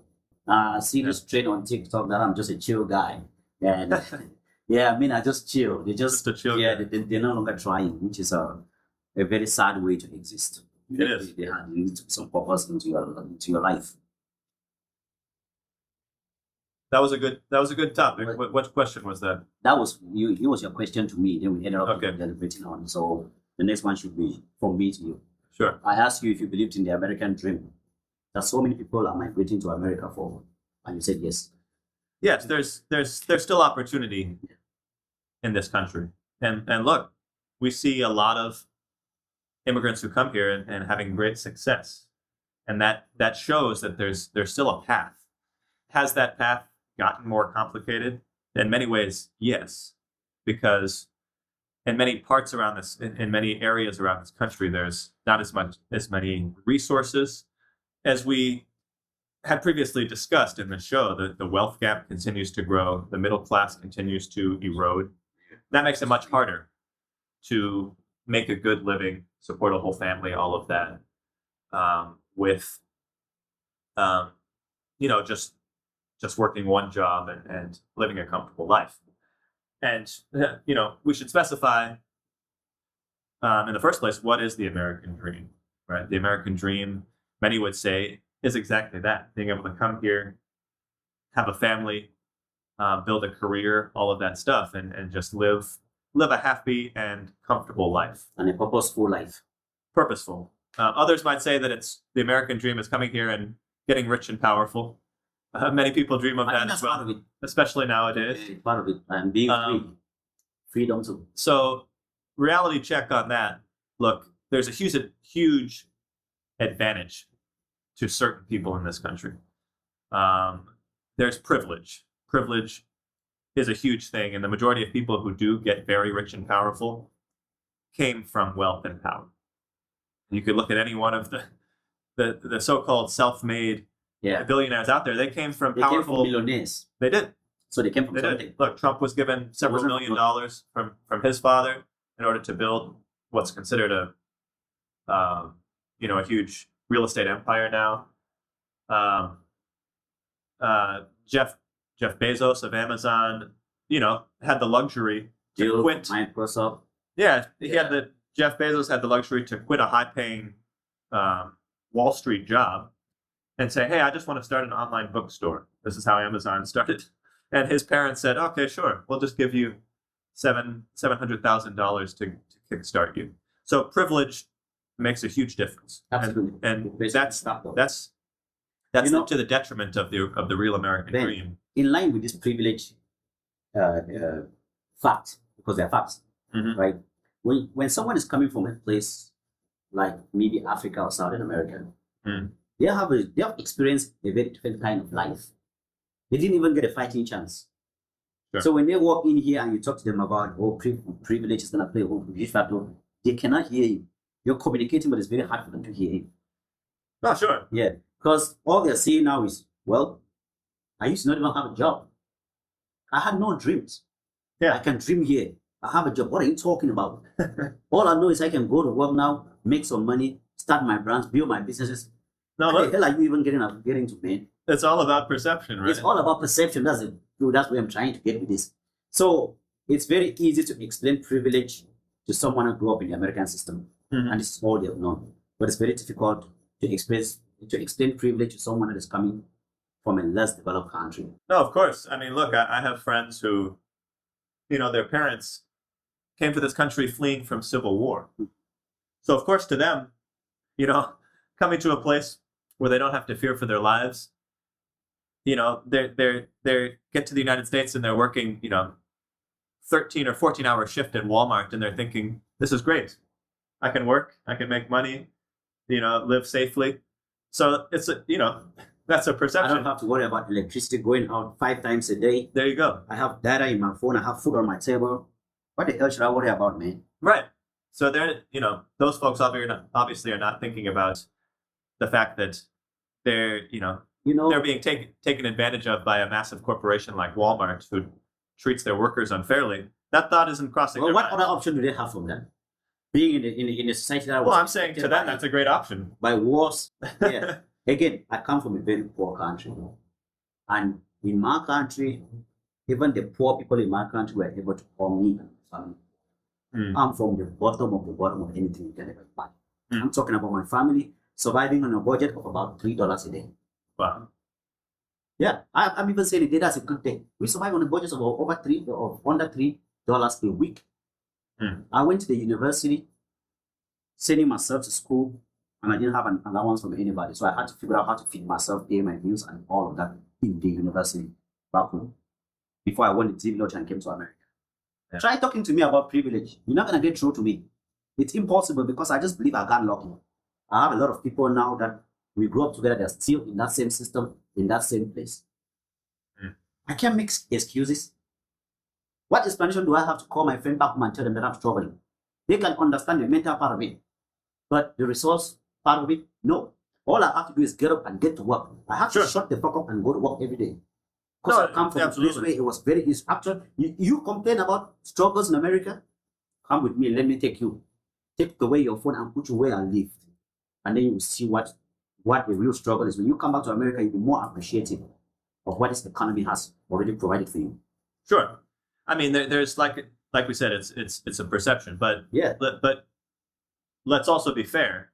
I see this trend on TikTok that I'm just a chill guy, and I just chill. They just a chill guy. They're no longer trying, which is a very sad way to exist. It is. You need some purpose into your life. That was a good topic. What question was that? That was you. It was your question to me. Then we ended up Okay. deliberating on. So the next one should be from me to you. Sure. I asked you if you believed in the American dream that so many people are migrating to America for, and you said yes. Yes, there's still opportunity in this country, and look, we see a lot of immigrants who come here and having great success, and that shows that there's still a path. Has that path gotten more complicated? In many ways, yes, because in many parts around this, in many areas around this country, there's not as many resources as we had previously discussed in the show. The wealth gap continues to grow. The middle class continues to erode. That makes it much harder to make a good living, support a whole family, all of that, with, just working one job and living a comfortable life. And, we should specify in the first place, what is the American dream, right? The American dream, many would say, is exactly that: being able to come here, have a family, build a career, all of that stuff, and just live a happy and comfortable life. And a purposeful life. Purposeful. Others might say that the American dream is coming here and getting rich and powerful. Many people dream of that as well, part of it. Especially nowadays. It's part of it. And being free. Freedom too. So, reality check on that. Look, there's a huge advantage to certain people in this country. There's privilege. Privilege is a huge thing, and the majority of people who do get very rich and powerful came from wealth and power. You could look at any one of the so-called self-made Yeah. billionaires out there. They came from They came from powerful. millionaires. They did. So they came from They something. did. Look, Trump was given several Wasn't- million dollars from his father in order to build what's considered a huge real estate empire now. Um, Jeff Bezos of Amazon, had the luxury to Jill, quit. Microsoft. Yeah, Jeff Bezos had the luxury to quit a high-paying Wall Street job and say, "Hey, I just want to start an online bookstore." This is how Amazon started. And his parents said, "Okay, sure, we'll just give you $700,000 to kickstart you." So privilege makes a huge difference, Absolutely. and Basically, that's to the detriment of the real American Ben, dream. in line with this privilege fact, because they're facts, Mhm. right? When someone is coming from a place like maybe Africa or Southern America, Mm. they have experienced a very different kind of life. They didn't even get a fighting chance. Sure. So when they walk in here and you talk to them about privilege is gonna play a huge factor, they cannot hear you. You're communicating, but it's very hard for them to hear you. Oh, sure. Yeah, because all they're saying now is, well, I used to not even have a job. I had no dreams. Yeah. I can dream here. I have a job. What are you talking about? All I know is I can go to work now, make some money, start my brands, build my businesses. No, What the look, hell are you even getting to, man? it's all about perception, right? It's all about perception. That's where I'm trying to get with this. So it's very easy to explain privilege to someone who grew up in the American system, Mhm. and this is all they've known. But it's very difficult to explain privilege to someone that is coming from a less developed country. No, of course. I mean, look, I have friends who, their parents came to this country fleeing from civil war. So, of course, to them, coming to a place where they don't have to fear for their lives, they get to the United States and they're working, 13 or 14-hour shift at Walmart, and they're thinking, this is great. I can work, I can make money, live safely. So it's that's a I perception. don't have to worry about electricity going out 5 times a day. There you go. I have data in my phone. I have food on my table. What the hell should I worry about, man? Right. So they're, those folks obviously are not thinking about the fact that they're, they're being taken advantage of by a massive corporation like Walmart who treats their workers unfairly. That thought isn't crossing Well, their what mind. other option do they have from that? Being in a society that was Well, I'm saying to them affected that's a great option. by wars. Yeah. Again, I come from a very poor country, and in my country, even the poor people in my country were able to call me and my family. I'm from the bottom of anything you can ever find. I'm talking about my family surviving on a budget of about $3 a day. Wow. Yeah, I'm even saying it that's a good thing. We survive on a budget of over under $3 a week. I went to the university, sending myself to school, and I didn't have an allowance from anybody. So I had to figure out how to feed myself, pay my bills, and all of that in the university back home before I went to TV Lodge and came to America. Yeah. Try talking to me about privilege. You're not going to get through to me. It's impossible because I just believe I got lucky. I have a lot of people now that we grew up together. They're still in that same system, in that same place. I can't make excuses. What explanation do I have to call my friend back home and tell them that I'm struggling? They can understand the mental part of it, but the resource part of it, no. All I have to do is get up and get to work. I have to shut the fuck up and go to work every day. Because I come from a place where it was very easy. After you complain about struggles in America, come with me, let me take you. Take away your phone and put you where I live. And then you will see what the real struggle is. When you come back to America, you'll be more appreciative of what this economy has already provided for you. Sure. I mean, there's like we said, it's a perception, but Yeah. But let's also be fair.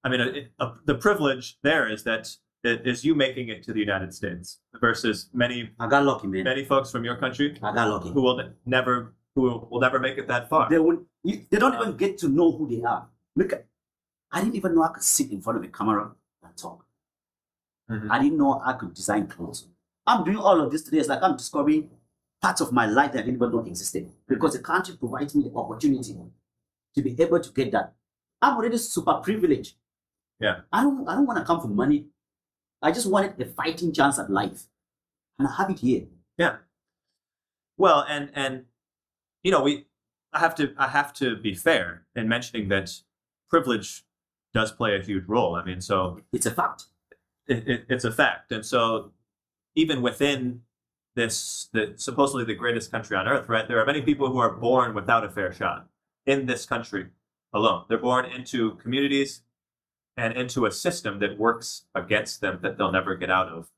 I mean, the privilege there is that it is you making it to the United States versus I got lucky, man. many folks from your country I got lucky. who will never make it that far. They don't even get to know who they are. Look, I didn't even know I could sit in front of a camera and talk. I didn't know I could design clothes. I'm doing all of this today. It's like I'm discovering parts of my life that I didn't even know existed because the country provides me the opportunity to be able to get that. I'm already super privileged. Yeah. I don't want to come for money. I just wanted a fighting chance at life, and I have it here. Yeah. Well, and I have to be fair in mentioning that privilege does play a huge role. I mean, so It's a fact. it's a fact. And so even within supposedly the greatest country on earth, right? There are many people who are born without a fair shot in this country alone. They're born into communities and into a system that works against them that they'll never get out of.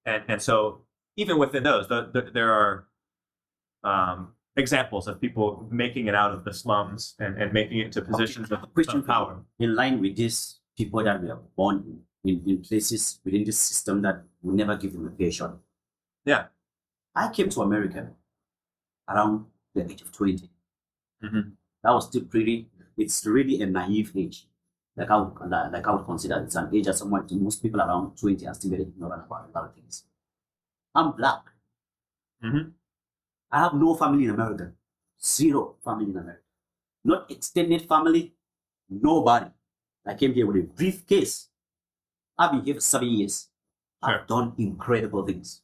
And so even within those, there are examples of people making it out of the slums and making it to positions of power. In line with this, people that were born in places within this system that will never give them a fair shot. Yeah. I came to America around the age of 20. Mm-hmm. That was still it's really a naive age. Like I would consider it's an age that most people around 20 are still very ignorant about a lot of things. I'm black. Mm-hmm. I have no family in America. Zero family in America. Not extended family. Nobody. I came here with a briefcase. I've been here for 7 years. Sure. I've done incredible things.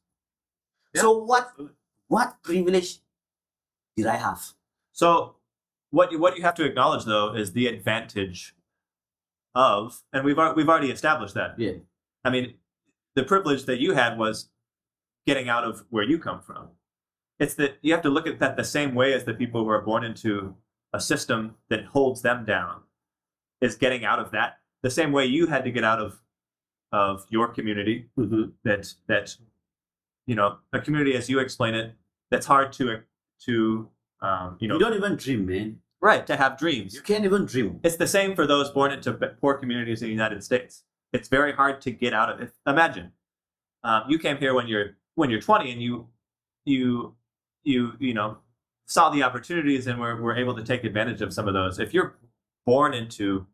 Yeah. So what privilege did I have? So what you have to acknowledge though is the advantage of, and we've already established that. Yeah. I mean, the privilege that you had was getting out of where you come from. It's that you have to look at that the same way as the people who are born into a system that holds them down is getting out of that. The same way you had to get out of your community, Mm-hmm. that a community as you explain it, that's hard to You don't even dream, man. right, to have dreams. You can't even dream. It's the same for those born into poor communities in the United States. It's very hard to get out of it. Imagine you came here when you're 20 and you saw the opportunities and were able to take advantage of some of those. If you're born into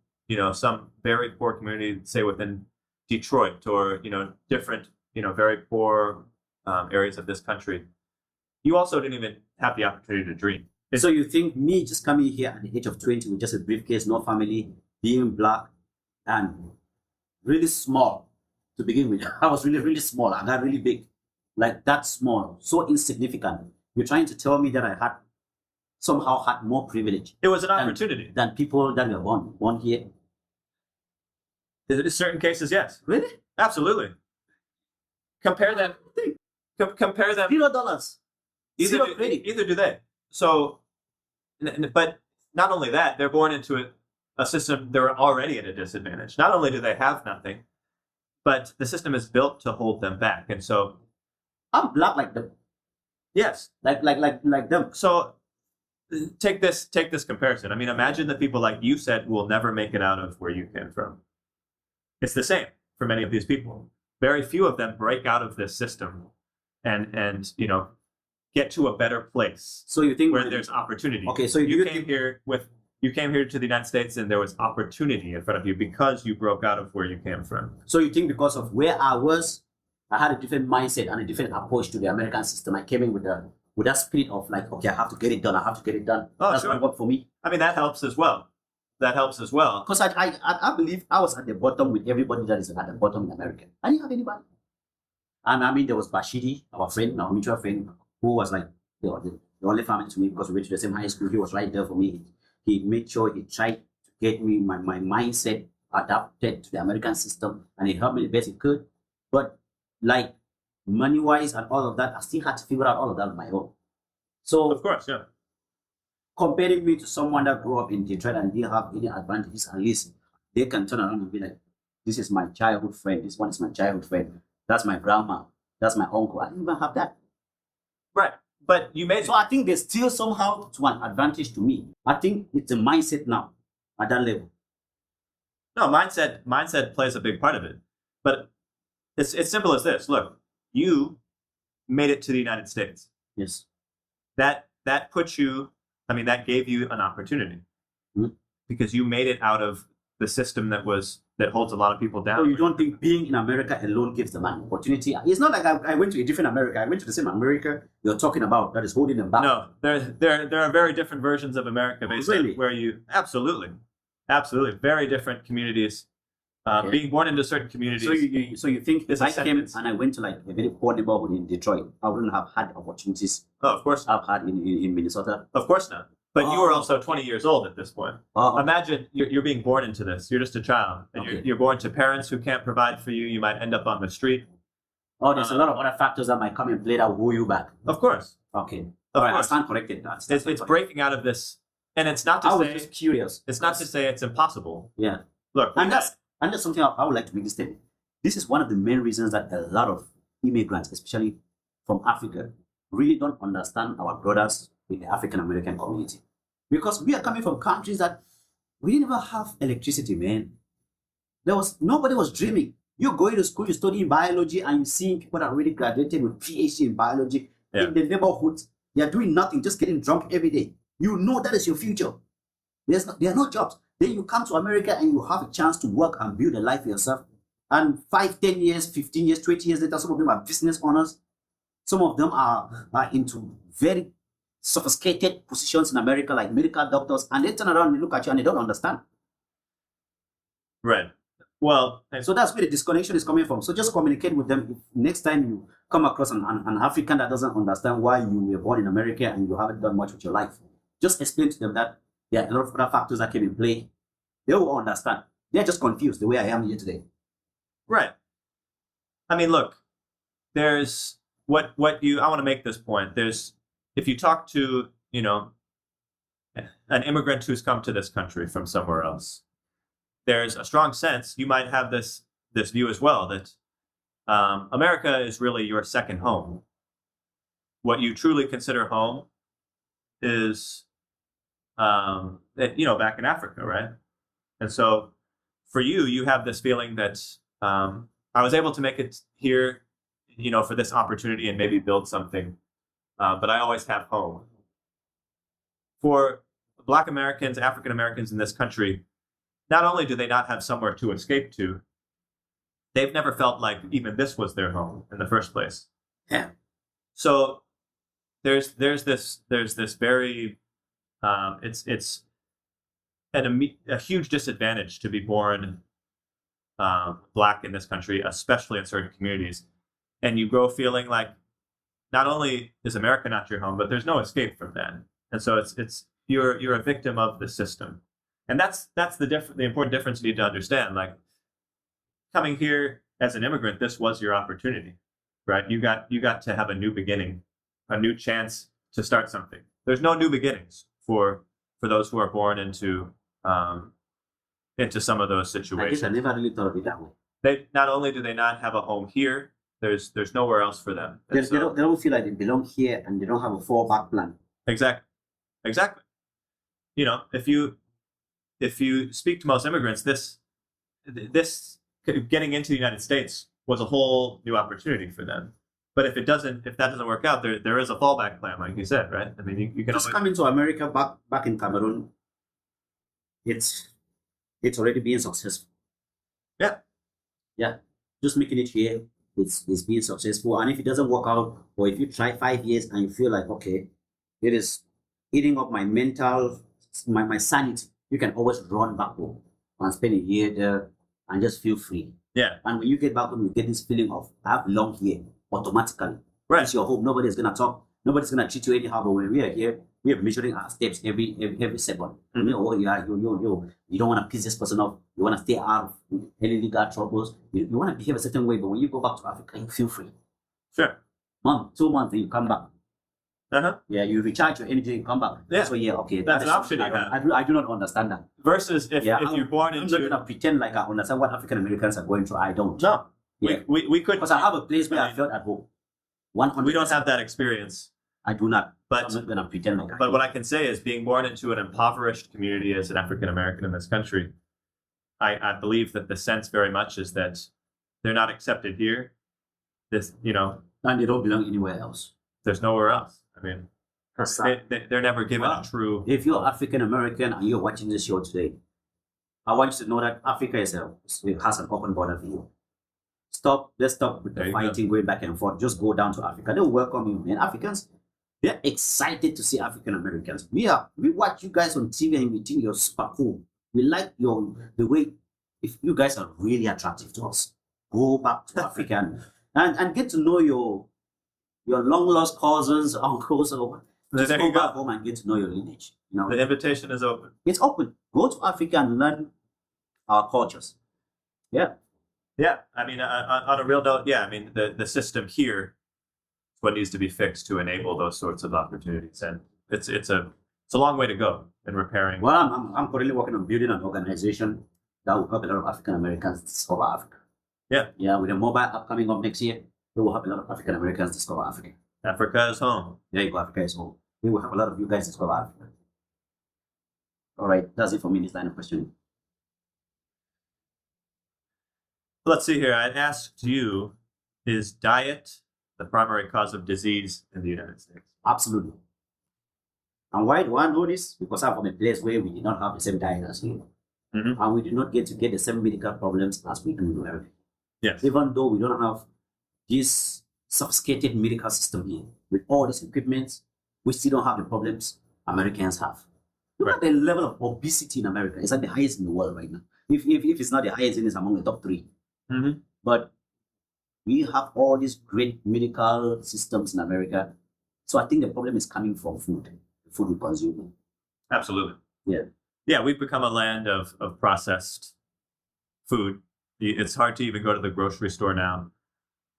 some very poor community, say within Detroit or different very poor areas of this country, you also didn't even have the opportunity to dream. So you think me just coming here at the age of 20 with just a briefcase, no family, being black, and really small to begin with. I was really, really small. I got really big. Like that small, so insignificant. You're trying to tell me that I somehow had more privilege. It was an opportunity. Than people that were born here. In certain cases, yes. Really? Absolutely. Compare them. Compare them. $0. Either do they. So, but not only that, they're born into a system, they're already at a disadvantage. Not only do they have nothing, but the system is built to hold them back. And so I'm black like them. Yes. Like them. So take this comparison. I mean, imagine the people like you said will never make it out of where you came from. It's the same for many of these people. Very few of them break out of this system and get to a better place. So you think where there's opportunity. Okay, so you came here to the United States and there was opportunity in front of you because you broke out of where you came from. So you think because of where I was, I had a different mindset and a different approach to the American system. I came in with that spirit of like, okay, I have to get it done. Oh, That's sure. what worked for me. I mean, that helps as well. Because I believe I was at the bottom with everybody that is at the bottom in America. I didn't have anybody. And I mean, there was Bashidi, our friend, our mutual friend, who was like the only family to me because we went to the same high school. He was right there for me. He made sure he tried to get me my mindset adapted to the American system, and he helped me the best he could. But like money-wise and all of that, I still had to figure out all of that on my own. So of course, yeah. Comparing me to someone that grew up in Detroit and didn't have any advantages, at least they can turn around and be like, this is my childhood friend. This one is my childhood friend. That's my grandma. That's my uncle. I didn't even have that. Right. But you made So I think there's still somehow to an advantage to me. I think it's a mindset now at that level. No, mindset plays a big part of it. But it's simple as this. Look, you made it to the United States. Yes. That puts you, I mean, that gave you an opportunity. Mm-hmm. Because you made it out of the system that holds a lot of people down. So you don't think being in America alone gives them an opportunity? It's not like I went to a different America. I went to the same America you're talking about that is holding them back. No, there are very different versions of America, basically, Really? where you absolutely very different communities. Okay. Being born into certain communities. So you think if I came sentence. and I went to like a very poor neighborhood in Detroit, I wouldn't have had opportunities Oh, of course, I've had in Minnesota? of course not. But you were also okay. 20 years old at this point. Okay. Imagine you're being born into this. You're just a child. And Okay. you're born to parents who can't provide for you. You might end up on the street. Oh, there's a lot of other factors that might come and play that will hold you back. Of course. Okay. Of All right, I course. stand corrected. It's breaking out of this. And it's not to I was say just curious. it's not to say it's impossible. Yeah. Look, And that's something I would like to make this statement. This is one of the main reasons that a lot of immigrants, especially from Africa, really don't understand our brothers in the African American community. Because we are coming from countries that we didn't even have electricity, man. Nobody was dreaming. You go to school, you study biology, and you see people that already graduated with PhD in biology in the neighborhoods. They are doing nothing, just getting drunk every day. You know that is your future. There are no jobs. Then you come to America and you have a chance to work and build a life for yourself. And 5, 10 years, 15 years, 20 years later, some of them are business owners. Some of them are into very sophisticated positions in America, like medical doctors, and they turn around and look at you and they don't understand. Right. Well, and so that's where the disconnection is coming from. So just communicate with them. If next time you come across an African that doesn't understand why you were born in America and you haven't done much with your life, just explain to them that there are a lot of other factors that came in play. They will understand. They're just confused the way I am here today. Right. I mean, look, there's I want to make this point. If you talk to, an immigrant who's come to this country from somewhere else, there's a strong sense, you might have this view as well, that America is really your second home. What you truly consider home is, back in Africa, right? And so for you have this feeling that I was able to make it here, for this opportunity and maybe build something, but I always have home. For Black Americans, African Americans in this country, not only do they not have somewhere to escape to, they've never felt like even this was their home in the first place. Yeah. So there's this very it's a huge disadvantage to be born Black in this country, especially in certain communities, and you grow feeling like not only is America not your home, but there's no escape from that, and so it's you're a victim of the system. And that's the important difference you need to understand. Like, coming here as an immigrant, this was your opportunity, right? You got to have a new beginning, a new chance to start something. There's no new beginnings for those who are born into some of those situations. I guess I never really thought of it that way. They not only do they not have a home here, there's nowhere else for them. They don't feel like they belong here, and they don't have a fallback plan. Exactly. If you speak to most immigrants, this getting into the United States was a whole new opportunity for them. But if that doesn't work out, there is a fallback plan, like you said, right? I mean, you can just coming to America back in Cameroon. It's already being successful. Yeah. Just making it here, it's being successful. And if it doesn't work out, or if you try 5 years and you feel like, okay, it is eating up my mental, my sanity, you can always run back home and spend a year there and just feel free. Yeah. And when you get back home, you get this feeling of, I belong here automatically. Right. It's your home. Nobody's going to talk. Nobody's going to treat you anyhow. But when we are here, we are measuring our steps every second. Mm-hmm. You don't want to piss this person off. You want to stay out of any legal troubles. You want to behave a certain way. But when you go back to Africa, you feel free. Sure. 2 months, and you come back. Uh-huh. Yeah, you recharge your energy and come back. Yeah. So okay, that's an option you have. I do not understand that. Versus if you're born into, I'm not gonna pretend like I understand what African Americans are going through. I don't. No. Yeah. We could, because I have a place where I felt at home. 100%. We don't have that experience. I do not. But so I'm not gonna pretend like. But what I can say is, being born into an impoverished community as an African American in this country, I believe that the sense very much is that they're not accepted here. And they don't belong anywhere else. There's nowhere else. I mean, they're never given a true. If you're African American and you're watching this show today, I want you to know that Africa has an open border for you. Let's stop with the fighting, going back and forth. Just go down to Africa. They'll welcome you, man. Africans, they're excited to see African Americans. We watch you guys on TV and we think you're super cool. We like the way, if you guys are really attractive to us, go back to Africa and get to know your long lost cousins, uncles, or There Just you go back go. home and get to know your lineage. The invitation is open. It's open. Go to Africa and learn our cultures. Yeah. Yeah, I mean, on a real note, yeah, I mean, the system here is what needs to be fixed to enable those sorts of opportunities, and it's a long way to go in repairing. Well, I'm currently working on building an organization that will help a lot of African Americans discover Africa. Yeah. Yeah, with a mobile app coming up next year, we will help a lot of African Americans discover Africa. Africa is home. There you go, Africa is home. We will help a lot of you guys discover Africa. All right, that's it for me in this line of questioning. Let's see here. I asked you, is diet the primary cause of disease in the United States? Absolutely. And why do I know this? Because I'm from a place where we did not have the same diet as here. Mhm. And we do not get to get the same medical problems as we do in America. Yes. Even though we don't have this sophisticated medical system here, with all this equipment, we still don't have the problems Americans have. Look at the level of obesity in America. It's like the highest in the world right now. If it's not the highest, it's among the top 3. Mm-hmm. But we have all these great medical systems in America. So I think the problem is coming from food, the food we consume. Absolutely. Yeah. Yeah, we've become a land of processed food. It's hard to even go to the grocery store now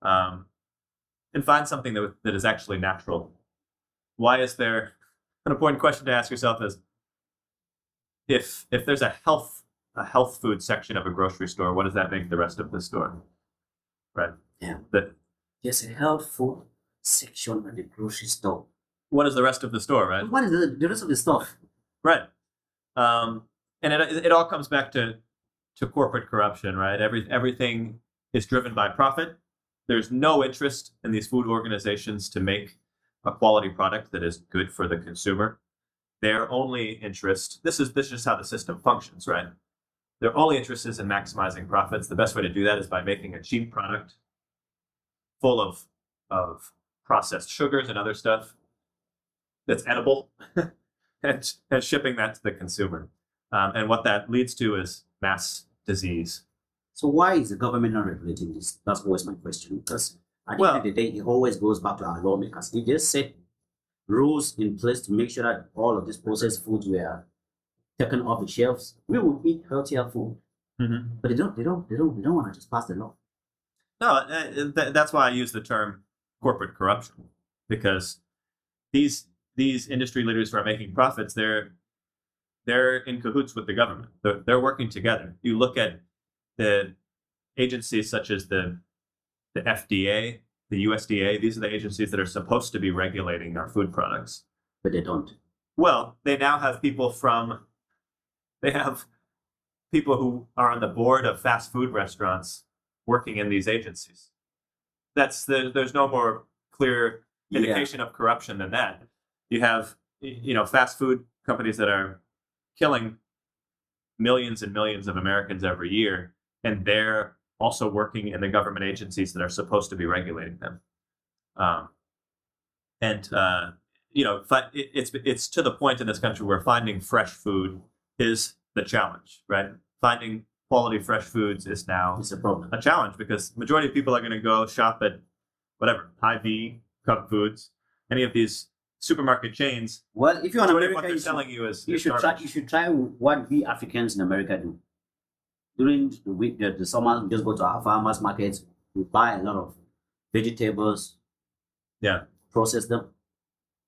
and find something that is actually natural. Why is there an important question to ask yourself is if there's a health food section of a grocery store, what does that make the rest of the store? Right. Yeah. That There's a health food section at the grocery store. what is the rest of the store, right? What is the rest of the stuff? Right. And it all comes back to corporate corruption, right? Everything is driven by profit. There's no interest in these food organizations to make a quality product that is good for the consumer. Their only interest, this is just how the system functions, right? Their only interest is in maximizing profits. The best way to do that is by making a cheap product full of processed sugars and other stuff that's edible and shipping that to the consumer. And what that leads to is mass disease. So why is the government not regulating this? That's always my question. Because at the end of the day, it always goes back to our lawmakers. They just set rules in place to make sure that all of these processed foods were taken off the shelves. We will eat healthier food, Mm-hmm. but they don't want to just pass the law. No, that's why I use the term corporate corruption, because these industry leaders who are making profits, they're in cahoots with the government. They're working together. You look at the agencies such as the FDA, the USDA. These are the agencies that are supposed to be regulating our food products, But they don't. Well, they now have people who are on the board of fast food restaurants working in these agencies. There's no more clear indication of corruption than that. You have, fast food companies that are killing millions and millions of Americans every year, and they're also working in the government agencies that are supposed to be regulating them. It's to the point in this country where finding fresh food is the challenge, right? Finding quality fresh foods is now It's a problem. a challenge because majority of people are going to go shop at whatever, Hy-Vee, Cub Foods, any of these supermarket chains. Well, if you're in What America, they're selling you is you should try what we Africans in America do. During the week, the summer, we just go to our farmers markets. We buy a lot of vegetables. Yeah. Process them,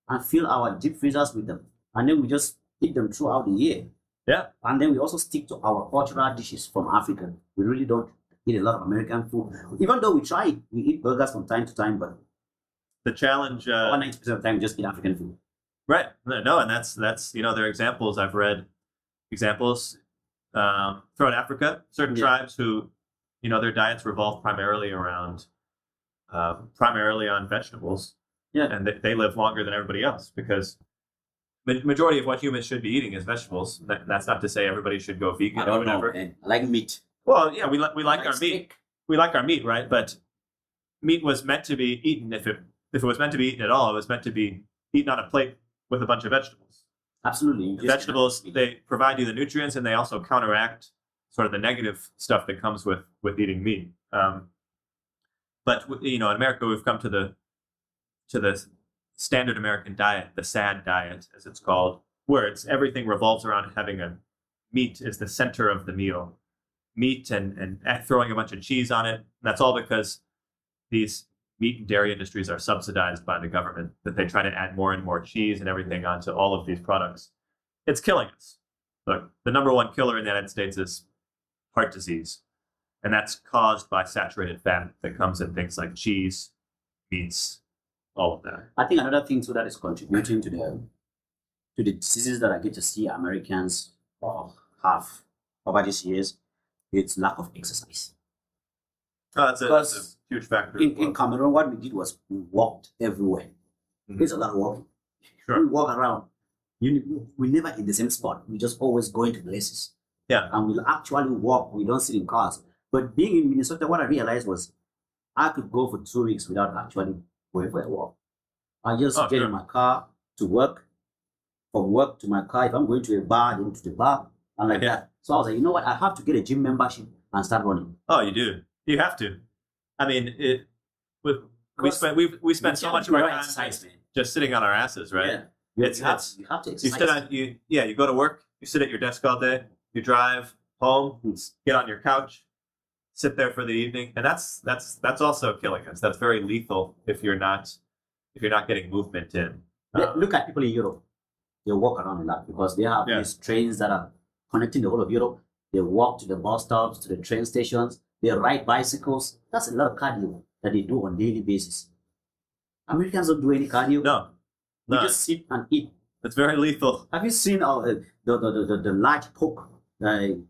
and fill our deep freezers with them, and then we just eat them throughout the year. Yeah. And then we also stick to our cultural dishes from Africa. We really don't eat a lot of American food, even though we try it. We eat burgers from time to time, but the challenge. over 90% of the time, we just eat African food. Right. No, and that's there are examples. I've read examples throughout Africa. Certain tribes who, their diets revolve primarily on vegetables. Yeah. And they live longer than everybody else because the majority of what humans should be eating is vegetables. That's not to say everybody should go vegan I or don't whatever. know, man. I like meat. Well, yeah, we like our meat. steak. We like our meat, right? But meat was meant to be eaten. If it was meant to be eaten at all, it was meant to be eaten on a plate with a bunch of vegetables. Absolutely. The vegetables, they provide you the nutrients and they also counteract sort of the negative stuff that comes with eating meat. But in America, we've come to the standard American diet, the SAD diet, as it's called, where everything revolves around having a meat is the center of the meal, meat and throwing a bunch of cheese on it. And that's all because these meat and dairy industries are subsidized by the government, that they try to add more and more cheese and everything onto all of these products. It's killing us. Look, the number one killer in the United States is heart disease. And that's caused by saturated fat that comes in things like cheese, meats, all of that. I think another thing too that is contributing to the diseases that I get to see Americans have over these years, it's lack of exercise. That's a huge factor. In Cameroon, what we did was we walked everywhere. There's a lot of walking. Sure. We walk around. We never in the same spot. We just always going to places. Yeah. And we'll actually walk. We don't sit in cars. But being in Minnesota, what I realized was I could go for 2 weeks without actually going for a walk. I just get in my car to work, from work to my car. If I'm going to a bar, then to the bar, and like that. So I was like, you know what? I have to get a gym membership and start running. Oh, you do. You have to. I mean, we spend so much of our time just sitting on our asses, right? Yeah. You have to exercise. You go to work, you sit at your desk all day, you drive home, get on your couch, sit there for the evening, and that's also killing us. That's very lethal if you're not getting movement in. Look at people in Europe. They walk around a lot because they have these trains that are connecting the whole of Europe. They walk to the bus stops, to the train stations. They ride bicycles. That's a lot of cardio that they do on a daily basis. Americans don't do any cardio. No. They just sit and eat. It's very lethal. Have you seen the large Coke?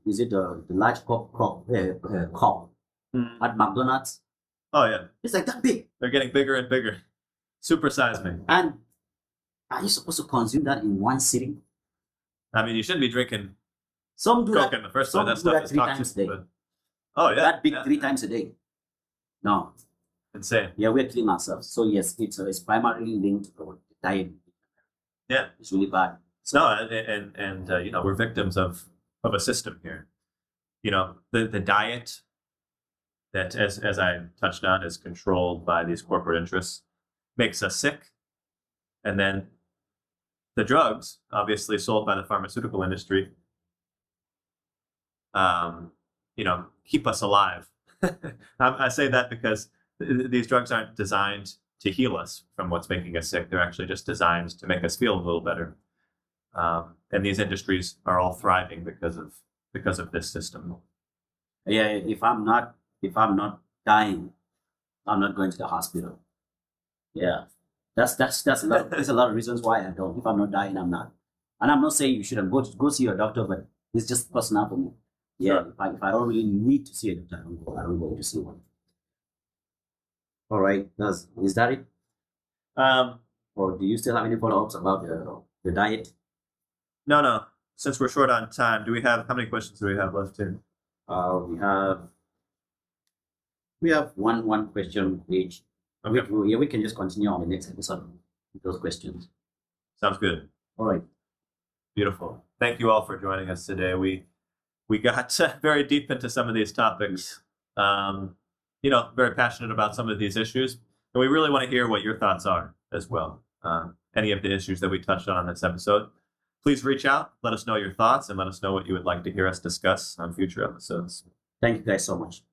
Is it the large Coke cup at McDonald's? Oh yeah. It's like that big. They're getting bigger and bigger. Supersize me. And are you supposed to consume that in one sitting? I mean, you shouldn't be drinking Some do Coke that. in the first Some place. That do stuff that is 3 toxic. times a day. But, oh yeah. That big 3 times a day. No. Insane. Yeah, we're killing ourselves. So yes, it's primarily linked to diet. Yeah. It's really bad. No, and you know, we're victims of a system here. You know, the diet that, as I touched on, is controlled by these corporate interests, makes us sick, and then the drugs, obviously sold by the pharmaceutical industry, you know, keep us alive. I say that because these drugs aren't designed to heal us from what's making us sick. They're actually just designed to make us feel a little better. And these industries are all thriving because of this system. Yeah, if I'm not dying, I'm not going to the hospital. Yeah, that's a lot. There's a lot of reasons why I don't. If I'm not dying, I'm not. And I'm not saying you shouldn't go see your doctor, but it's just personal for me. Yeah, Sure. if I don't really need to see a doctor, I don't go to see one. All right, is that it? Or do you still have any follow-ups about the diet? No. Since we're short on time, how many questions do we have left here? We have one question each. Okay. We can just continue on the next episode with those questions. Sounds good. All right. Beautiful. Thank you all for joining us today. We got very deep into some of these topics. You know, very passionate about some of these issues, and we really want to hear what your thoughts are as well. Any of the issues that we touched on this episode, please reach out, let us know your thoughts, and let us know what you would like to hear us discuss on future episodes. Thank you guys so much.